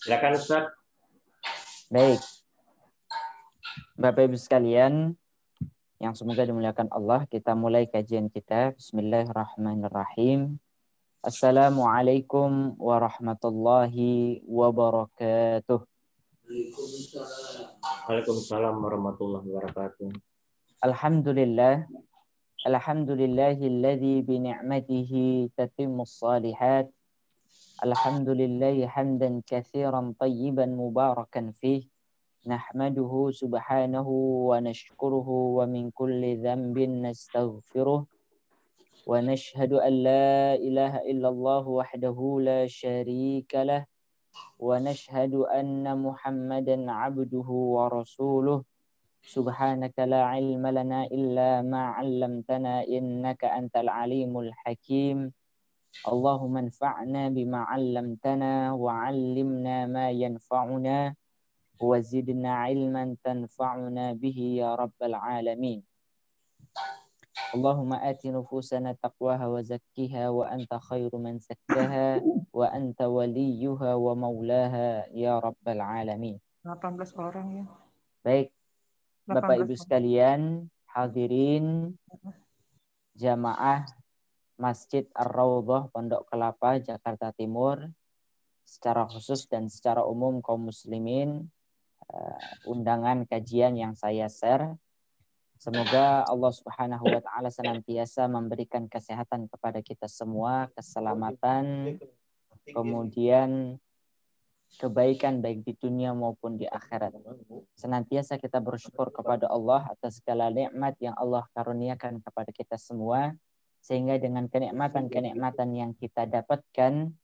Silakan Ustaz. Baik, Bapak Ibu sekalian yang semoga dimuliakan Allah, kita mulai kajian kita. Bismillahirrahmanirrahim. Assalamualaikum warahmatullahi wabarakatuh. Waalaikumsalam warahmatullahi wabarakatuh. Alhamdulillah, alhamdulillahilladzi bi ni'matihi tatimmus shalihat. Alhamdulillahi hamdan katsiran tayyiban mubarakan fih. نحمده سبحانه ونشكره ومن كل ذنب نستغفره ونشهد أن لا إله إلا الله وحده لا شريك له ونشهد أن محمدا عبده ورسوله سبحانك لا علم لنا إلا ما علمتنا إنك أنت العليم الحكيم اللهم انفعنا بما علمتنا وعلمنا ما ينفعنا وزدنا علما تنفعنا به يا رب العالمين اللهم آت نفوسنا تقواها وزكها وأنت خير من زكاها وأنت وليها ومولاها يا رب العالمين. 18 orang ya. Baik, Bapak 18 Ibu orang. sekalian, hadirin jamaah Masjid Ar-Raudhah Pondok Kelapa Jakarta Timur, secara khusus dan secara umum kaum muslimin, undangan kajian yang saya share. Semoga Allah Subhanahu wa taala senantiasa memberikan kesehatan kepada kita semua, keselamatan, kemudian kebaikan baik di dunia maupun di akhirat. Senantiasa kita bersyukur kepada Allah atas segala nikmat yang Allah karuniakan kepada kita semua, sehingga dengan kenikmatan-kenikmatan yang kita dapatkan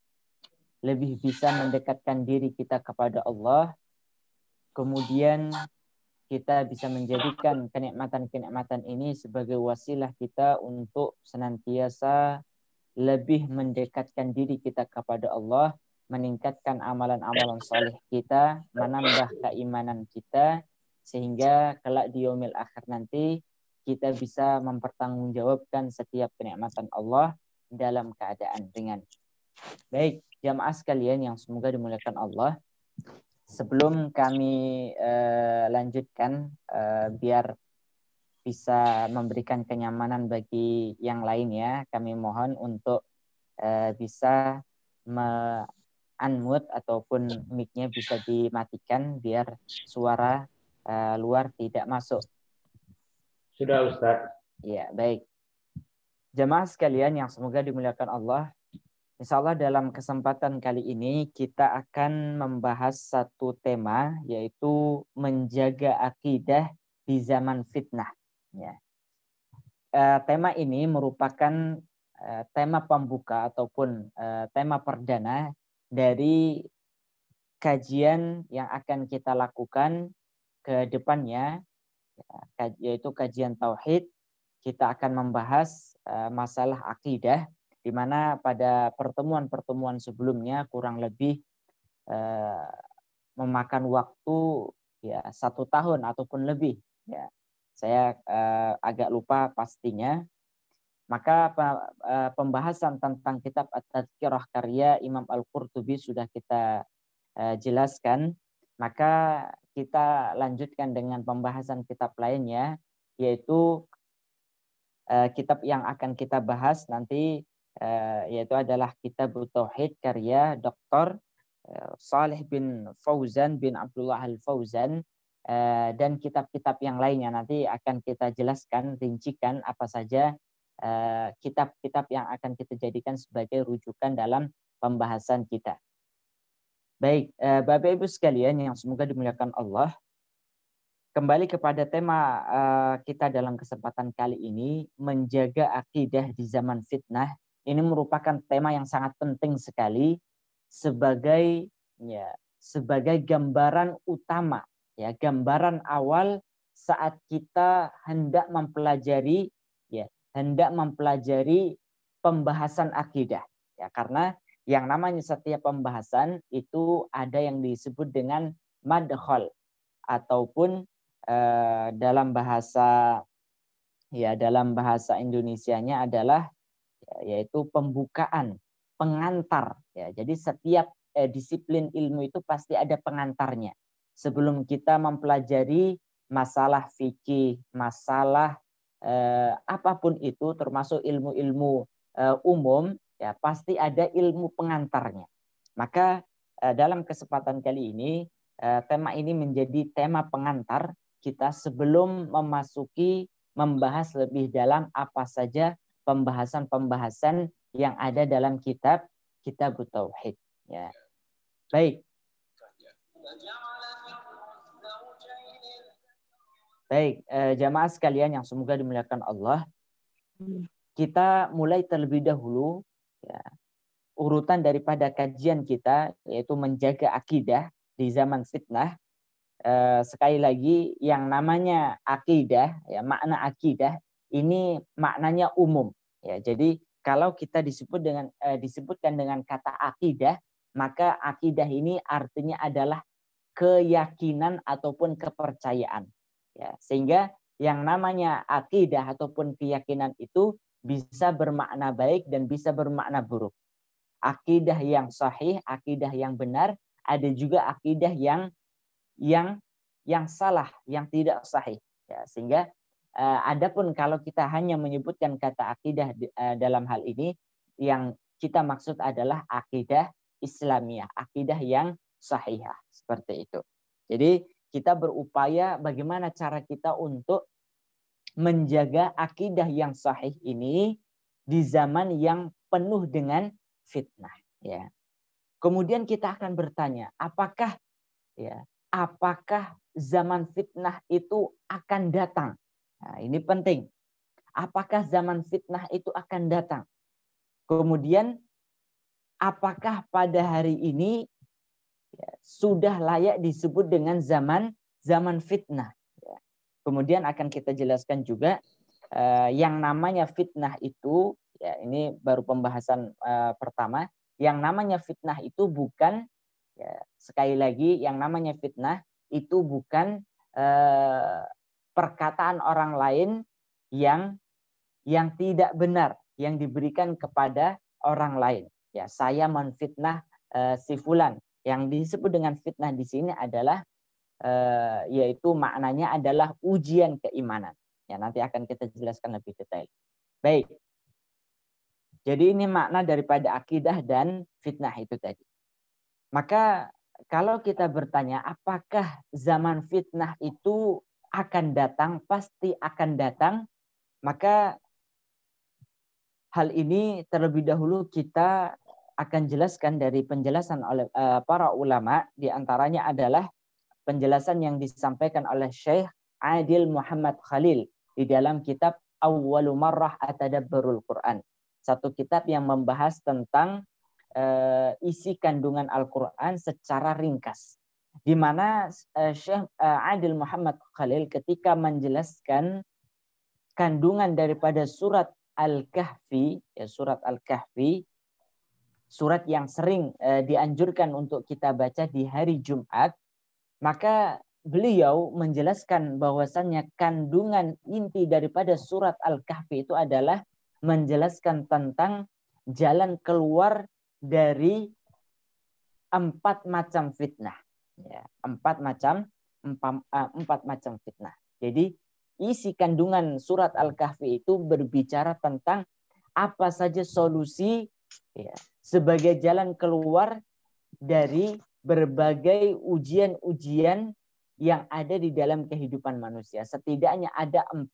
lebih bisa mendekatkan diri kita kepada Allah. Kemudian kita bisa menjadikan kenikmatan-kenikmatan ini sebagai wasilah kita untuk senantiasa lebih mendekatkan diri kita kepada Allah, meningkatkan amalan-amalan soleh kita, menambah keimanan kita, sehingga kelak di yaumil akhir nanti kita bisa mempertanggungjawabkan setiap kenikmatan Allah dalam keadaan ringan. Baik, jamaah sekalian yang semoga dimuliakan Allah. Sebelum kami lanjutkan, biar bisa memberikan kenyamanan bagi yang lain ya, kami mohon untuk bisa unmute ataupun mic-nya bisa dimatikan biar suara luar tidak masuk. Sudah Ustaz. Ya, baik. Jamaah sekalian yang semoga dimuliakan Allah, insya Allah dalam kesempatan kali ini kita akan membahas satu tema, yaitu menjaga akidah di zaman fitnah. Ya. Tema ini merupakan tema pembuka ataupun tema perdana dari kajian yang akan kita lakukan ke depannya, yaitu kajian tauhid. Kita akan membahas masalah akidah, di mana pada pertemuan-pertemuan sebelumnya kurang lebih memakan waktu ya 1 tahun ataupun lebih. Ya, saya agak lupa pastinya. Maka pembahasan tentang kitab At-Tadhkirah karya Imam Al-Qurtubi sudah kita jelaskan. Maka kita lanjutkan dengan pembahasan kitab lainnya, yaitu kitab yang akan kita bahas nanti yaitu adalah Kitab Tauhid karya Dr. Saleh bin Fauzan bin Abdullah Al-Fauzan, dan kitab-kitab yang lainnya nanti akan kita jelaskan, rincikan apa saja kitab-kitab yang akan kita jadikan sebagai rujukan dalam pembahasan kita. Baik, Bapak Ibu sekalian yang semoga dimuliakan Allah, kembali kepada tema kita dalam kesempatan kali ini, menjaga akidah di zaman fitnah. Ini merupakan tema yang sangat penting sekali sebagai gambaran utama, ya, gambaran awal saat kita hendak mempelajari pembahasan akidah. Ya, karena yang namanya setiap pembahasan itu ada yang disebut dengan madkhal ataupun dalam bahasa Indonesianya adalah yaitu pembukaan, pengantar. Ya, jadi setiap disiplin ilmu itu pasti ada pengantarnya. Sebelum kita mempelajari masalah fikih, masalah apapun itu, termasuk ilmu-ilmu umum, ya pasti ada ilmu pengantarnya. Maka dalam kesempatan kali ini, tema ini menjadi tema pengantar kita sebelum membahas lebih dalam apa saja pembahasan-pembahasan yang ada dalam kitab Tauhid. Ya. Baik. Baik, jamaah sekalian yang semoga dimuliakan Allah. Kita mulai terlebih dahulu ya, urutan daripada kajian kita, yaitu menjaga akidah di zaman fitnah. Sekali lagi, yang namanya akidah, ya makna akidah ini maknanya umum. Ya, jadi kalau kita disebutkan dengan kata akidah, maka akidah ini artinya adalah keyakinan ataupun kepercayaan. Ya, sehingga yang namanya akidah ataupun keyakinan itu bisa bermakna baik dan bisa bermakna buruk. Akidah yang sahih, akidah yang benar, ada juga akidah yang salah, yang tidak sahih. Ya, sehingga adapun kalau kita hanya menyebutkan kata akidah dalam hal ini, yang kita maksud adalah akidah Islamiyah, akidah yang sahihah, seperti itu. Jadi kita berupaya bagaimana cara kita untuk menjaga akidah yang sahih ini di zaman yang penuh dengan fitnah. Ya. Kemudian kita akan bertanya, apakah zaman fitnah itu akan datang? Nah, ini penting. Apakah zaman fitnah itu akan datang? Kemudian, apakah pada hari ini sudah layak disebut dengan zaman fitnah? Kemudian akan kita jelaskan juga yang namanya fitnah itu, ya ini baru pembahasan pertama. Yang namanya fitnah itu bukan, ya, sekali lagi, yang namanya fitnah itu bukan perkataan orang lain yang tidak benar yang diberikan kepada orang lain. Ya, saya menfitnah si fulan. Yang disebut dengan fitnah di sini adalah yaitu maknanya adalah ujian keimanan. Ya, nanti akan kita jelaskan lebih detail. Baik. Jadi ini makna daripada akidah dan fitnah itu tadi. Maka kalau kita bertanya apakah zaman fitnah itu akan datang, pasti akan datang, maka hal ini terlebih dahulu kita akan jelaskan dari penjelasan oleh para ulama, di antaranya adalah penjelasan yang disampaikan oleh Syekh Adil Muhammad Khalil di dalam kitab Awwalu Marrah Atadabbarul Quran. Satu kitab yang membahas tentang isi kandungan Al-Quran secara ringkas. Di mana Syekh Adil Muhammad Khalil ketika menjelaskan kandungan daripada surat Al-Kahfi, ya surat Al-Kahfi, surat yang sering dianjurkan untuk kita baca di hari Jumat, maka beliau menjelaskan bahwasannya kandungan inti daripada surat Al-Kahfi itu adalah menjelaskan tentang jalan keluar dari 4 macam fitnah. Ya, 4 macam fitnah. Jadi isi kandungan surat Al-Kahfi itu berbicara tentang apa saja solusi, ya, sebagai jalan keluar dari berbagai ujian-ujian yang ada di dalam kehidupan manusia. Setidaknya ada 4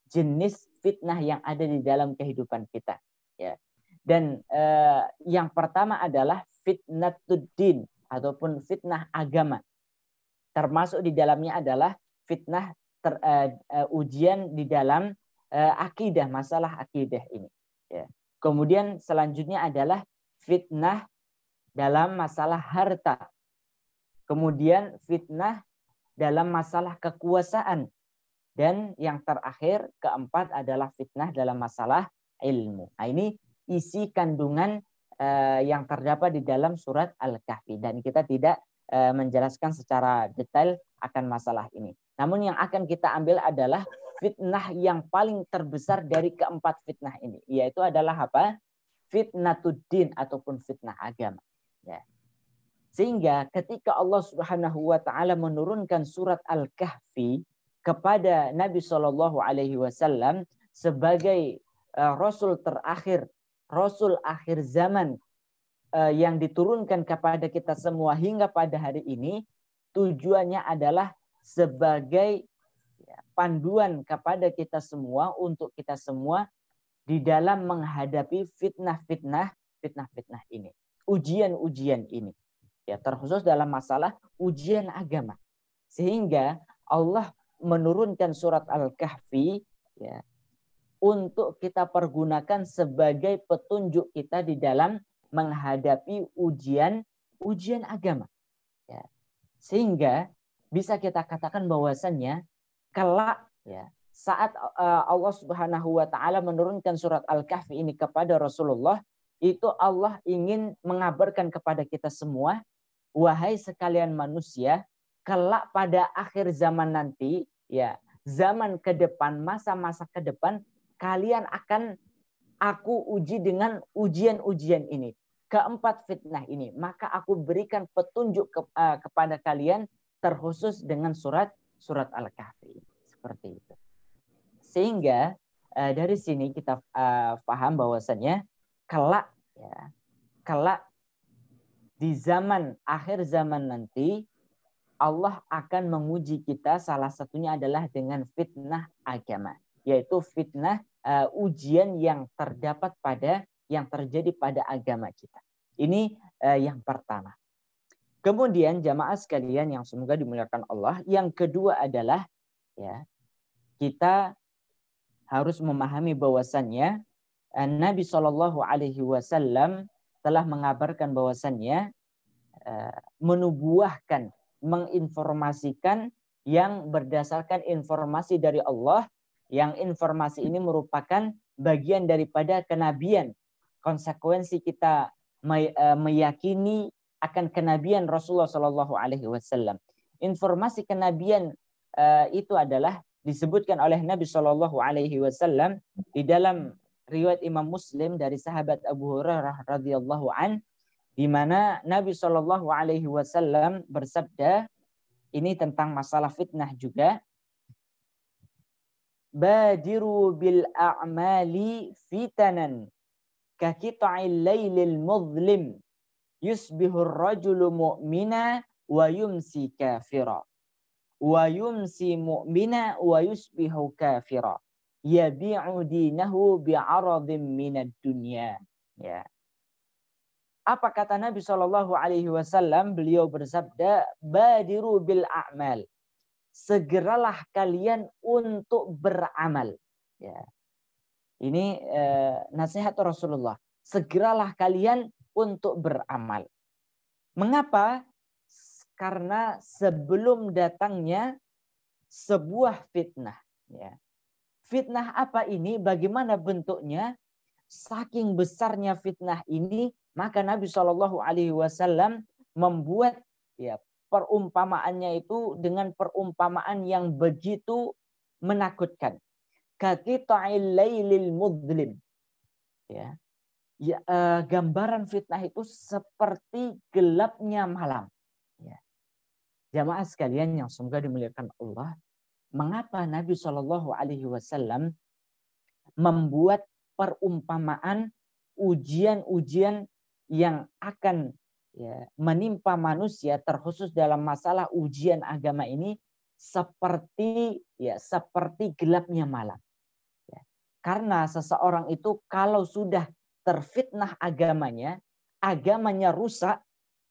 jenis fitnah yang ada di dalam kehidupan kita. Ya. Dan yang pertama adalah fitnatuddin ataupun fitnah agama. Termasuk di dalamnya adalah fitnah ujian di dalam akidah, masalah akidah ini. Ya. Kemudian selanjutnya adalah fitnah dalam masalah harta. Kemudian fitnah dalam masalah kekuasaan. Dan yang terakhir, keempat adalah fitnah dalam masalah ilmu. Nah, ini isi kandungan yang terdapat di dalam surat Al-Kahfi. Dan kita tidak menjelaskan secara detail akan masalah ini. Namun yang akan kita ambil adalah fitnah yang paling terbesar dari keempat fitnah ini. Yaitu adalah apa? Fitnatuddin ataupun fitnah agama. Ya. Sehingga ketika Allah Subhanahu wa taala menurunkan surat Al-Kahfi kepada Nabi Shallallahu alaihi wasallam sebagai rasul terakhir, rasul akhir zaman yang diturunkan kepada kita semua hingga pada hari ini, tujuannya adalah sebagai panduan kepada kita semua, untuk kita semua di dalam menghadapi fitnah-fitnah ini, ujian-ujian ini, ya, terkhusus dalam masalah ujian agama. Sehingga Allah menurunkan surat Al-Kahfi, ya, untuk kita pergunakan sebagai petunjuk kita di dalam menghadapi ujian agama, ya. Sehingga bisa kita katakan bahwasannya kelak, ya, saat Allah Subhanahu wa taala menurunkan surat Al-Kahfi ini kepada Rasulullah, itu Allah ingin mengabarkan kepada kita semua, wahai sekalian manusia, kelak pada akhir zaman nanti, ya, zaman ke depan, masa-masa ke depan, kalian akan aku uji dengan ujian-ujian ini, keempat fitnah ini. Maka aku berikan petunjuk kepada kalian terkhusus dengan surat Al-Kahfi. Seperti itu. Sehingga dari sini kita paham bahwasannya kelak, ya, kelak di zaman akhir zaman nanti Allah akan menguji kita, salah satunya adalah dengan fitnah agama, yaitu fitnah ujian yang terjadi pada agama kita. Ini yang pertama. Kemudian jamaah sekalian yang semoga dimuliakan Allah, yang kedua adalah, ya, kita harus memahami bahwasannya Nabi Shallallahu alaihi wasallam telah mengabarkan bahwasannya menubuahkan, menginformasikan yang berdasarkan informasi dari Allah, yang informasi ini merupakan bagian daripada kenabian. Konsekuensi kita meyakini akan kenabian Rasulullah Shallallahu alaihi wasallam. Informasi kenabian itu adalah disebutkan oleh Nabi Shallallahu alaihi wasallam di dalam riwayat Imam Muslim dari sahabat Abu Hurairah radhiyallahu an, di mana Nabi Shallallahu alaihi wasallam bersabda, ini tentang masalah fitnah juga, badiru bil a'mali fitanan ka qita'il lailil muzlim yusbihur rajulu mu'mina wa yumsi kafira wa yumsi mu'mina wa yusbihu kafira yabi'u dinahu bi'aradhin minad dunya. Ya. Apa kata Nabi Shallallahu alaihi wasallam? Beliau bersabda, badiru bil a'mal. Segeralah kalian untuk beramal. Ya. Ini nasihat Rasulullah. Segeralah kalian untuk beramal. Mengapa? Karena sebelum datangnya sebuah fitnah. Ya. Fitnah apa ini? Bagaimana bentuknya? Saking besarnya fitnah ini, maka Nabi Shallallahu alaihi wasallam membuat, ya, perumpamaannya itu dengan perumpamaan yang begitu menakutkan. Kaqita'il lailil mudlim. Ya. Ya, gambaran fitnah itu seperti gelapnya malam. Ya. Jamaah sekalian yang semoga dimuliakan Allah, mengapa Nabi Shallallahu alaihi wasallam membuat perumpamaan ujian-ujian yang akan, ya, menimpa manusia, terkhusus dalam masalah ujian agama ini, seperti gelapnya malam. Ya. Karena seseorang itu kalau sudah terfitnah agamanya rusak,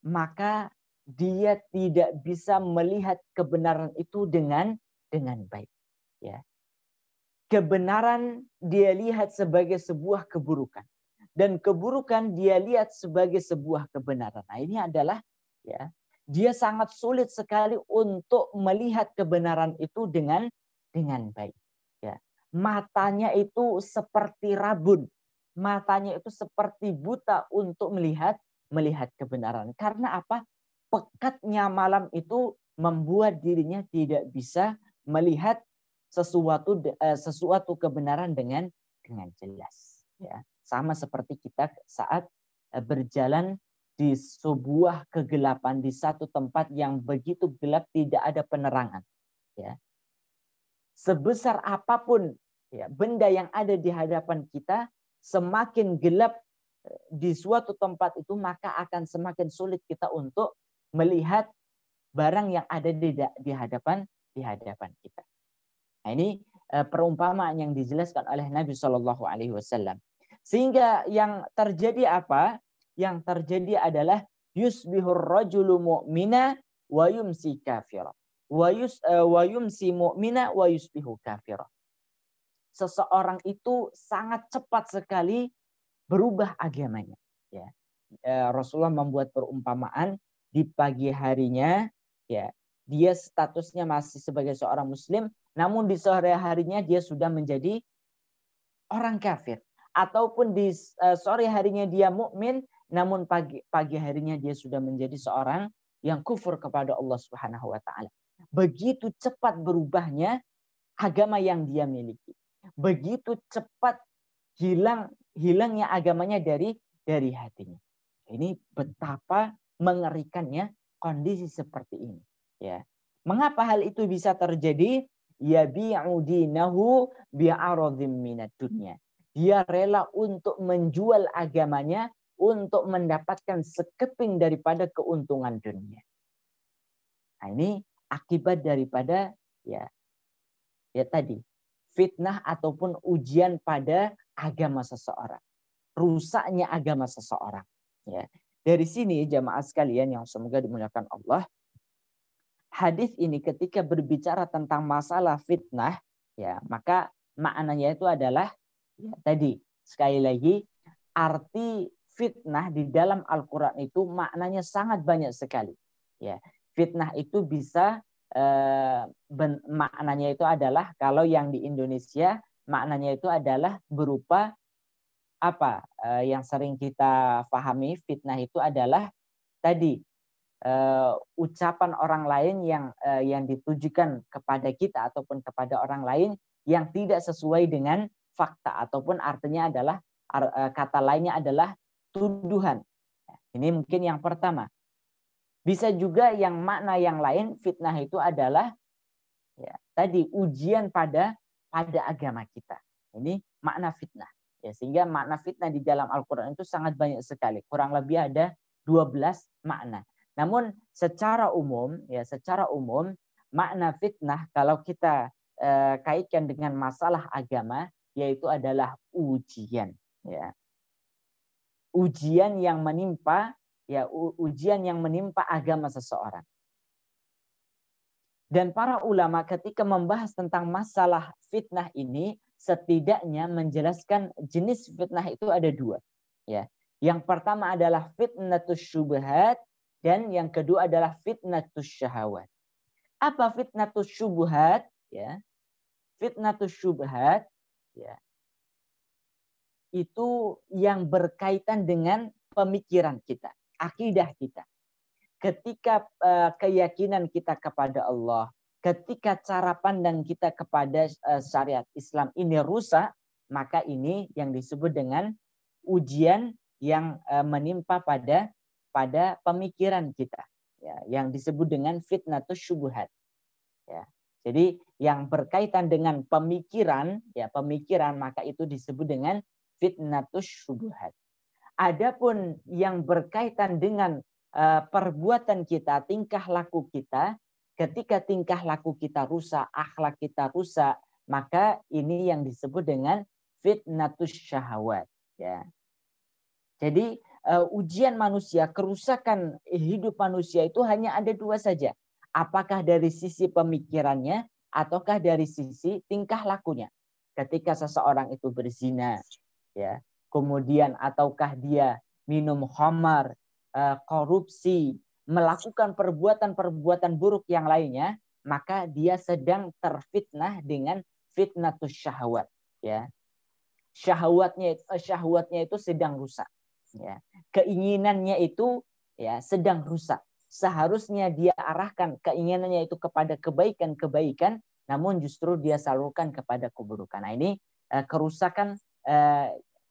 maka dia tidak bisa melihat kebenaran itu dengan baik. Ya. Kebenaran dia lihat sebagai sebuah keburukan, dan keburukan dia lihat sebagai sebuah kebenaran. Nah, ini adalah, ya, dia sangat sulit sekali untuk melihat kebenaran itu dengan baik. Ya. Matanya itu seperti rabun, matanya itu seperti buta untuk melihat kebenaran. Karena apa? Pekatnya malam itu membuat dirinya tidak bisa melihat sesuatu kebenaran dengan jelas. Ya. Sama seperti kita saat berjalan di sebuah kegelapan, di satu tempat yang begitu gelap, tidak ada penerangan. Ya. Sebesar apapun ya, benda yang ada di hadapan kita, semakin gelap di suatu tempat itu, maka akan semakin sulit kita untuk melihat barang yang ada di hadapan kita. Nah, ini perumpamaan yang dijelaskan oleh Nabi Shallallahu Alaihi Wasallam. Sehingga yang terjadi apa? Yang terjadi adalah yusbihur rajulu mu'mina wa yumsi kafira. Wa yumsi mu'mina wa yusbihu kafira. Seseorang itu sangat cepat sekali berubah agamanya. Ya. Rasulullah membuat perumpamaan di pagi harinya, ya, dia statusnya masih sebagai seorang muslim, namun di sore harinya dia sudah menjadi orang kafir. Ataupun di sore harinya dia mukmin, namun pagi harinya dia sudah menjadi seorang yang kufur kepada Allah Subhanahu wa taala. Begitu cepat berubahnya agama yang dia miliki. Begitu cepat hilangnya agamanya dari hatinya. Ini betapa mengerikannya kondisi seperti ini. Ya. Mengapa hal itu bisa terjadi? Yabi'u dinahu bi'aradhim minad dunya. Dia rela untuk menjual agamanya untuk mendapatkan sekeping daripada keuntungan dunia. Nah, ini akibat daripada ya tadi fitnah ataupun ujian pada agama seseorang. Rusaknya agama seseorang. Ya. Dari sini jamaah sekalian yang semoga dimuliakan Allah, hadis ini ketika berbicara tentang masalah fitnah, ya, maka maknanya itu adalah ya, tadi sekali lagi arti fitnah di dalam Al-Quran itu maknanya sangat banyak sekali. Ya, fitnah itu bisa maknanya itu adalah, kalau yang di Indonesia maknanya itu adalah berupa apa yang sering kita pahami, fitnah itu adalah tadi ucapan orang lain yang ditujukan kepada kita ataupun kepada orang lain yang tidak sesuai dengan fakta, ataupun artinya adalah kata lainnya adalah tuduhan. Ini mungkin yang pertama. Bisa juga yang makna yang lain, fitnah itu adalah ya, tadi ujian pada agama kita. Ini makna fitnah. Ya, sehingga makna fitnah di dalam Al-Quran itu sangat banyak sekali. Kurang lebih ada 12 makna. Namun secara umum makna fitnah kalau kita kaitkan dengan masalah agama, yaitu adalah ujian. Ya. Ujian yang menimpa agama seseorang. Dan para ulama ketika membahas tentang masalah fitnah ini, setidaknya menjelaskan jenis fitnah itu ada dua. Ya. Yang pertama adalah fitnatus syubhat, dan yang kedua adalah fitnatus syahawat. Apa fitnatus syubhat? Ya. Fitnatus syubhat, ya, itu yang berkaitan dengan pemikiran kita, akidah kita. Ketika keyakinan kita kepada Allah, ketika cara pandang kita kepada syariat Islam ini rusak, maka ini yang disebut dengan ujian yang menimpa pada pemikiran kita, ya, yang disebut dengan fitnatus syubhat. Ya. Jadi yang berkaitan dengan pemikiran, ya, maka itu disebut dengan fitnatus syubhat. Adapun yang berkaitan dengan perbuatan kita, tingkah laku kita, ketika tingkah laku kita rusak, akhlak kita rusak, maka ini yang disebut dengan fitnatus syahwat. Ya. Jadi ujian manusia, kerusakan hidup manusia itu hanya ada dua saja. Apakah dari sisi pemikirannya ataukah dari sisi tingkah lakunya. Ketika seseorang itu berzina, ya, kemudian ataukah dia minum khamar, korupsi, melakukan perbuatan-perbuatan buruk yang lainnya, maka dia sedang terfitnah dengan fitnatus syahwat. Ya. Syahwatnya itu sedang rusak. Ya. Keinginannya itu ya sedang rusak. Seharusnya dia arahkan keinginannya itu kepada kebaikan-kebaikan, namun justru dia salurkan kepada keburukan. Nah, ini kerusakan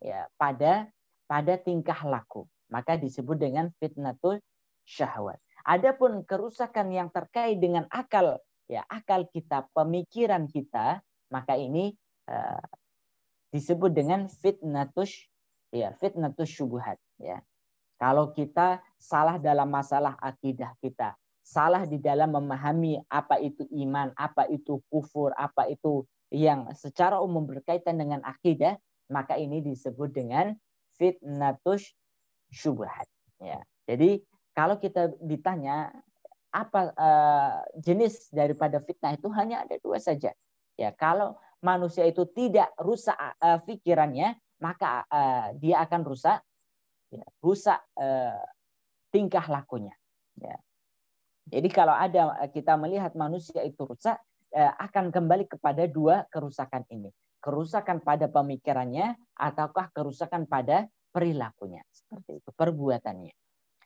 ya pada tingkah laku. maka disebut dengan fitnatul syahwat. Adapun kerusakan yang terkait dengan akal, ya akal kita, pemikiran kita, maka ini disebut dengan fitnatus syubhat, ya. Kalau kita salah dalam masalah akidah kita, salah di dalam memahami apa itu iman, apa itu kufur, apa itu yang secara umum berkaitan dengan akidah, maka ini disebut dengan fitnatus syubhat, ya. Jadi kalau kita ditanya apa jenis daripada fitnah, itu hanya ada dua saja, ya. Kalau manusia itu tidak rusak pikirannya, maka dia akan rusak tingkah lakunya, ya. Jadi kalau ada kita melihat manusia itu rusak, akan kembali kepada dua kerusakan ini. Kerusakan pada pemikirannya ataukah kerusakan pada perilakunya. Seperti itu, perbuatannya.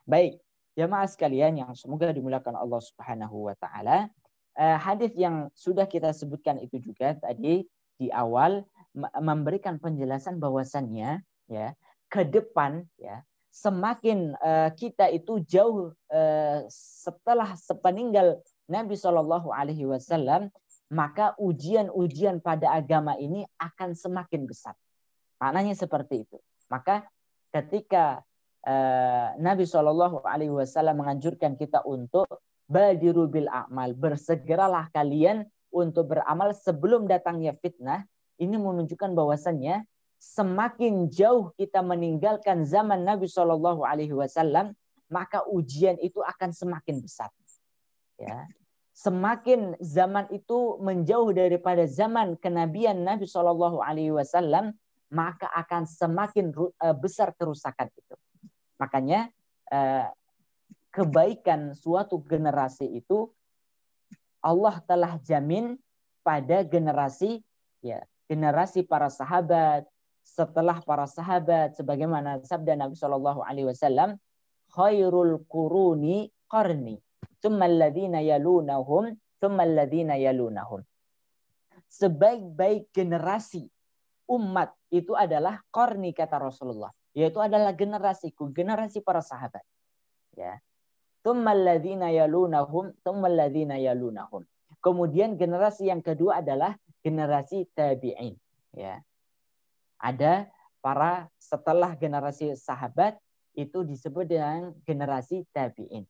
Baik, jamaah sekalian yang semoga dimuliakan Allah Subhanahu wa taala. Hadis yang sudah kita sebutkan itu juga tadi di awal memberikan penjelasan bahwasannya, ya, ke depan, ya, semakin kita itu jauh setelah sepeninggal Nabi Shallallahu Alaihi Wasallam, maka ujian-ujian pada agama ini akan semakin besar. Maknanya seperti itu. Maka ketika Nabi Shallallahu Alaihi Wasallam menganjurkan kita untuk badiru bil a'mal, bersegeralah kalian untuk beramal sebelum datangnya fitnah, ini menunjukkan bahwasannya semakin jauh kita meninggalkan zaman Nabi Shallallahu Alaihi Wasallam, maka ujian itu akan semakin besar. Ya, semakin zaman itu menjauh daripada zaman kenabian Nabi Shallallahu Alaihi Wasallam, maka akan semakin besar kerusakan itu. Makanya kebaikan suatu generasi itu Allah telah jamin pada generasi, ya, generasi para sahabat. Setelah para sahabat, sebagaimana sabda Nabi Shallallahu Alaihi Wasallam, khairul quruni qarni, tsumma alladhina yalunahum, tsumma alladhina yalunahum. Sebaik-baik generasi umat itu adalah qarni, kata Rasulullah, yaitu adalah generasiku, generasi para sahabat. Ya. Tsumma alladhina yalunahum, tsumma alladhina yalunahum. Kemudian generasi yang kedua adalah generasi tabi'in, ya. Ada para setelah generasi sahabat itu disebut dengan generasi tabi'in.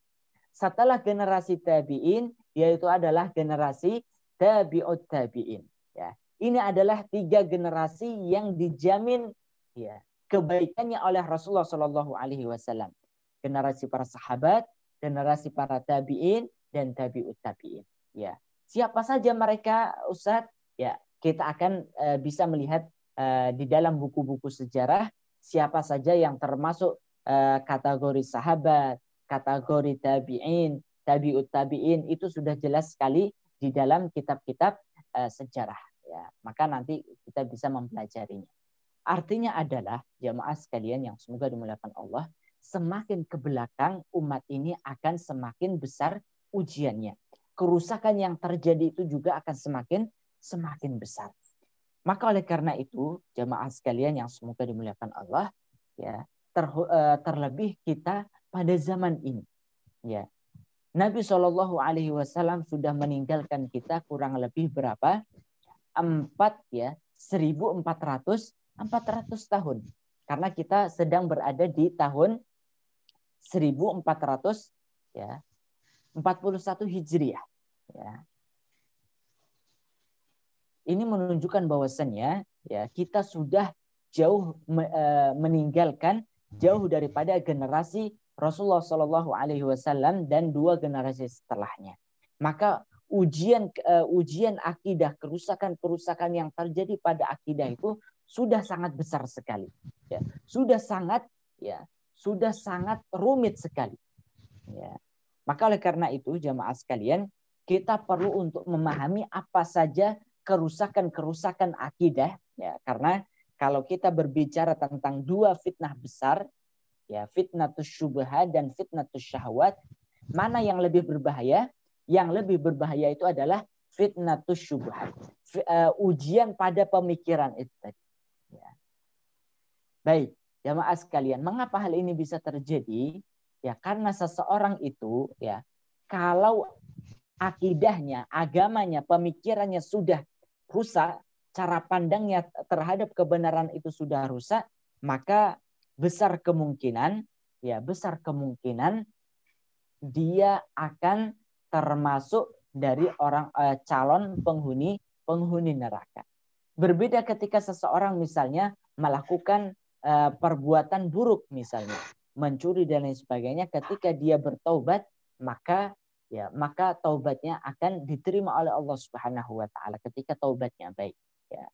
Setelah generasi tabi'in, yaitu adalah generasi tabi'ut tabi'in. Ya. Ini adalah 3 generasi yang dijamin, ya, kebaikannya oleh Rasulullah Shallallahu Alaihi Wasallam. Generasi para sahabat, generasi para tabi'in, dan tabi'ut tabi'in. Ya. Siapa saja mereka, Ustaz? Ya, kita akan bisa melihat di dalam buku-buku sejarah siapa saja yang termasuk kategori sahabat, kategori tabi'in, tabi'ut tabi'in, itu sudah jelas sekali di dalam kitab-kitab sejarah, ya. Maka nanti kita bisa mempelajarinya. Artinya adalah jamaah sekalian yang semoga dimuliakan Allah, semakin ke belakang umat ini akan semakin besar ujiannya. Kerusakan yang terjadi itu juga akan semakin besar. Maka oleh karena itu, jamaah sekalian yang semoga dimuliakan Allah, ya, terlebih kita pada zaman ini, ya. Nabi Shallallahu Alaihi Wasallam sudah meninggalkan kita kurang lebih berapa? 1.400 tahun. Karena kita sedang berada di tahun 1400, ya, 41 Hijriah, ya. Ini menunjukkan bahwasannya, ya, kita sudah jauh meninggalkan, jauh daripada generasi Rasulullah Shallallahu Alaihi Wasallam dan 2 generasi setelahnya. Maka ujian akidah, kerusakan yang terjadi pada akidah itu sudah sangat besar sekali, ya. Sudah sangat rumit sekali, ya. Maka oleh karena itu jamaah sekalian, kita perlu untuk memahami apa saja kerusakan akidah, ya. Karena kalau kita berbicara tentang 2 fitnah besar, ya, fitnatus syubhat dan fitnatus syahwat, mana yang lebih berbahaya? Yang lebih berbahaya itu adalah fitnatus syubhat, ujian pada pemikiran itu tadi, ya. Baik, Jamaah sekalian, mengapa hal ini bisa terjadi? Ya karena seseorang itu ya kalau akidahnya, agamanya, pemikirannya sudah rusak, cara pandangnya terhadap kebenaran itu sudah rusak, maka besar kemungkinan dia akan termasuk dari orang calon penghuni neraka. Berbeda ketika seseorang misalnya melakukan perbuatan buruk misalnya, mencuri dan lain sebagainya, ketika dia bertaubat, maka taubatnya akan diterima oleh Allah Subhanahu wa taala ketika taubatnya baik, ya.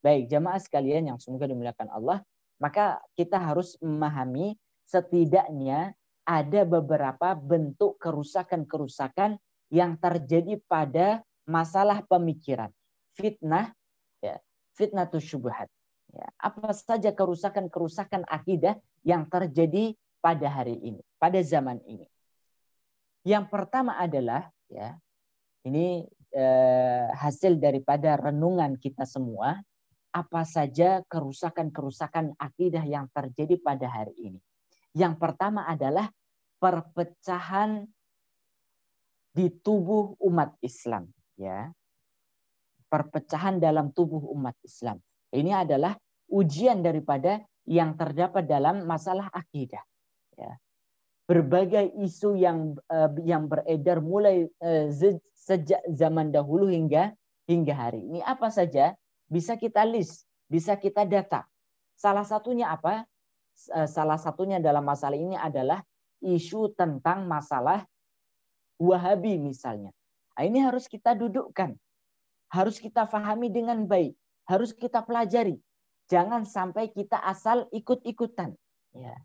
Baik, jamaah sekalian yang semoga dimuliakan Allah, maka kita harus memahami setidaknya ada beberapa bentuk kerusakan-kerusakan yang terjadi pada masalah pemikiran. Fitnah, ya, fitnatus syubhat. Ya, apa saja kerusakan-kerusakan akidah yang terjadi pada hari ini, pada zaman ini. Yang pertama adalah, ya, ini hasil daripada renungan kita semua, apa saja kerusakan-kerusakan akidah yang terjadi pada hari ini. Yang pertama adalah perpecahan di tubuh umat Islam, ya. Perpecahan dalam tubuh umat Islam. Ini adalah ujian daripada yang terdapat dalam masalah akidah, ya. Berbagai isu yang beredar mulai sejak zaman dahulu hingga hari ini, apa saja bisa kita list, bisa kita data. Salah satunya apa? Salah satunya dalam masalah ini adalah isu tentang masalah Wahabi misalnya. Nah, ini harus kita dudukkan. Harus kita pahami dengan baik. Harus kita pelajari. Jangan sampai kita asal ikut-ikutan. Ya.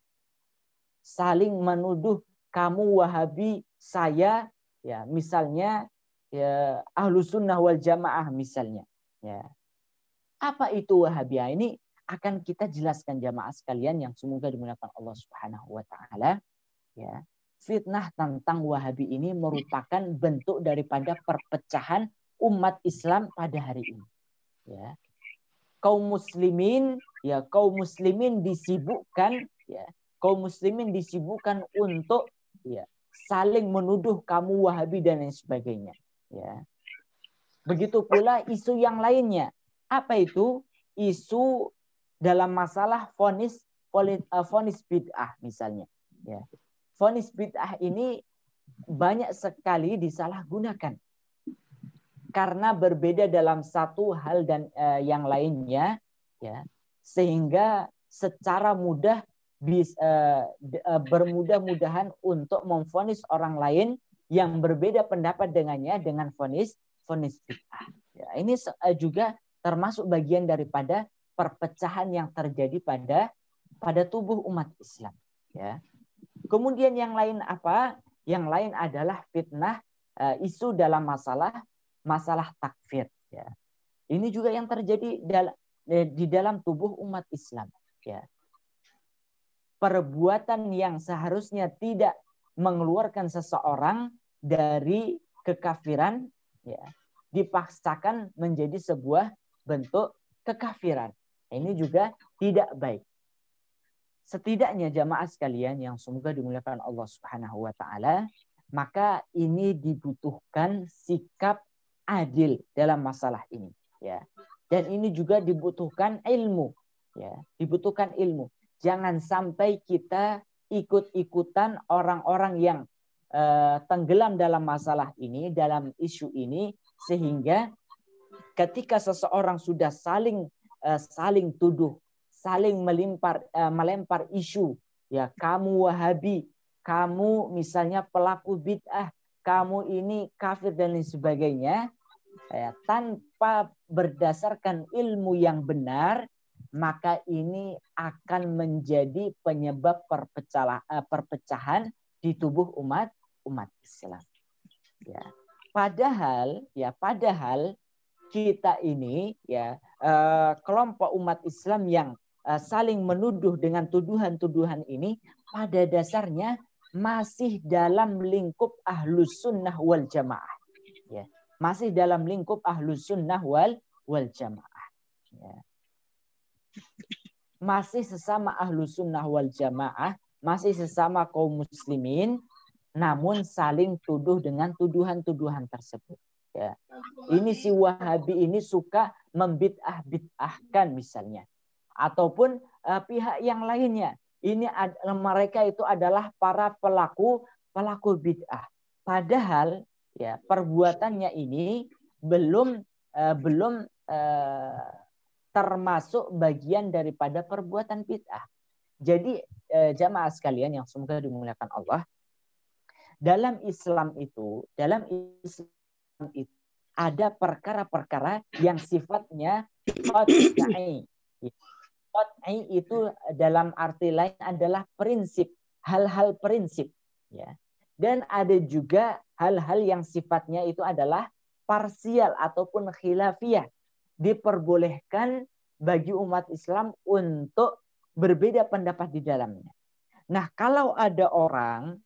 Saling menuduh kamu Wahabi, saya, ya, misalnya ya, Ahlus Sunnah wal Jamaah misalnya. Ya. Apa itu Wahabiyah? Ini akan kita jelaskan jamaah sekalian yang semoga dimuliakan Allah Subhanahu wa taala, ya. Fitnah tentang Wahabi ini merupakan bentuk daripada perpecahan umat Islam pada hari ini, ya. Kaum muslimin disibukkan, ya. Kaum muslimin disibukkan untuk, ya, saling menuduh kamu Wahabi dan lain sebagainya, ya. Begitu pula isu yang lainnya. Apa itu? Isu dalam masalah vonis bid'ah misalnya, ya. Vonis bid'ah ini banyak sekali disalahgunakan karena berbeda dalam satu hal dan yang lainnya, ya, sehingga secara mudah bermudah-mudahan untuk memvonis orang lain yang berbeda pendapat dengannya dengan vonis bid'ah. Ya, ini juga termasuk bagian daripada perpecahan yang terjadi pada tubuh umat Islam, ya. Kemudian yang lain apa? Yang lain adalah fitnah isu dalam masalah takfir, ya. Ini juga yang terjadi di dalam tubuh umat Islam, ya. Perbuatan yang seharusnya tidak mengeluarkan seseorang dari kekafiran, ya, dipaksakan menjadi sebuah bentuk kekafiran. Ini juga tidak baik. Setidaknya jamaah sekalian yang semoga dimuliakan Allah Subhanahu wa taala, maka ini dibutuhkan sikap adil dalam masalah ini, ya. Dan ini juga dibutuhkan ilmu, ya. Dibutuhkan ilmu. Jangan sampai kita ikut-ikutan orang-orang yang tenggelam dalam masalah ini, dalam isu ini, sehingga ketika seseorang sudah saling tuduh, saling melempar isu, ya, kamu Wahabi, kamu misalnya pelaku bid'ah, kamu ini kafir dan lain sebagainya, ya, tanpa berdasarkan ilmu yang benar, maka ini akan menjadi penyebab perpecahan di tubuh umat Islam, ya. Padahal kita ini, ya, kelompok umat Islam yang saling menuduh dengan tuduhan-tuduhan ini pada dasarnya masih dalam lingkup Ahlus Sunnah wal Jamaah, ya. Masih dalam lingkup Ahlus Sunnah wal Jamaah, ya. masih sesama Ahlus Sunnah wal Jamaah, masih sesama kaum muslimin, namun saling tuduh dengan tuduhan-tuduhan tersebut. Ya. Ini si Wahabi ini suka membid'ah-bid'ahkan misalnya. Ataupun pihak yang lainnya. Ini mereka itu adalah para pelaku bid'ah. Padahal ya perbuatannya ini belum termasuk bagian daripada perbuatan bid'ah. Jadi jamaah sekalian yang semoga dimuliakan Allah, dalam Islam itu ada perkara-perkara yang sifatnya qat'i. Qat'i itu dalam arti lain adalah prinsip, hal-hal prinsip, ya. Dan ada juga hal-hal yang sifatnya itu adalah parsial ataupun khilafiyah. Diperbolehkan bagi umat Islam untuk berbeda pendapat di dalamnya. Nah, kalau ada orang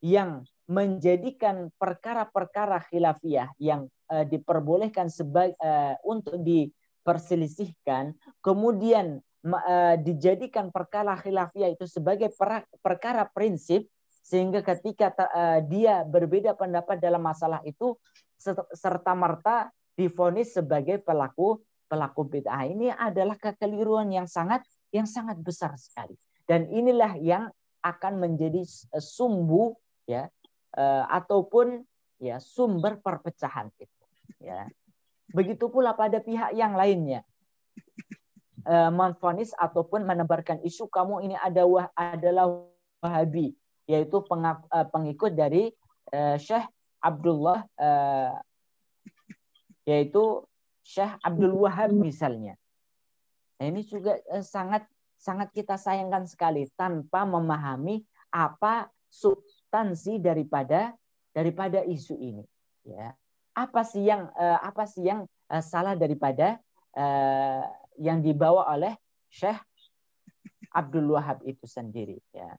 yang menjadikan perkara-perkara khilafiyah yang diperbolehkan untuk diperselisihkan, kemudian dijadikan perkara khilafiyah itu sebagai perkara prinsip, sehingga ketika dia berbeda pendapat dalam masalah itu serta-merta divonis sebagai pelaku bid'ah. Ini adalah kekeliruan yang sangat besar sekali. Dan inilah yang akan menjadi sumbu ya ataupun ya sumber perpecahan itu. Ya. Begitu pula pada pihak yang lainnya. Memvonis ataupun menebarkan isu kamu ini adalah Wahabi, yaitu pengikut dari Syekh Abdullah yaitu Syekh Abdul Wahab misalnya. Nah, ini juga sangat kita sayangkan sekali tanpa memahami apa substansi daripada isu ini. Ya. Apa sih yang salah daripada yang dibawa oleh Syekh Abdul Wahab itu sendiri. Ya.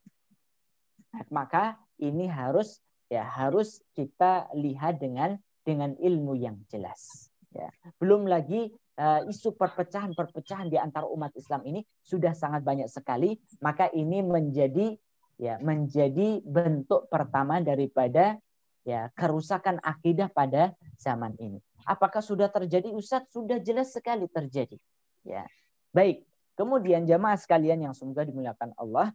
Maka ini harus kita lihat dengan ilmu yang jelas. Ya. Belum lagi isu perpecahan di antara umat Islam ini sudah sangat banyak sekali. Maka ini menjadi bentuk pertama daripada ya kerusakan akidah pada zaman ini. Apakah sudah terjadi, Ustadz? Sudah jelas sekali terjadi. Ya. Baik. Kemudian jamaah sekalian yang semoga dimuliakan Allah,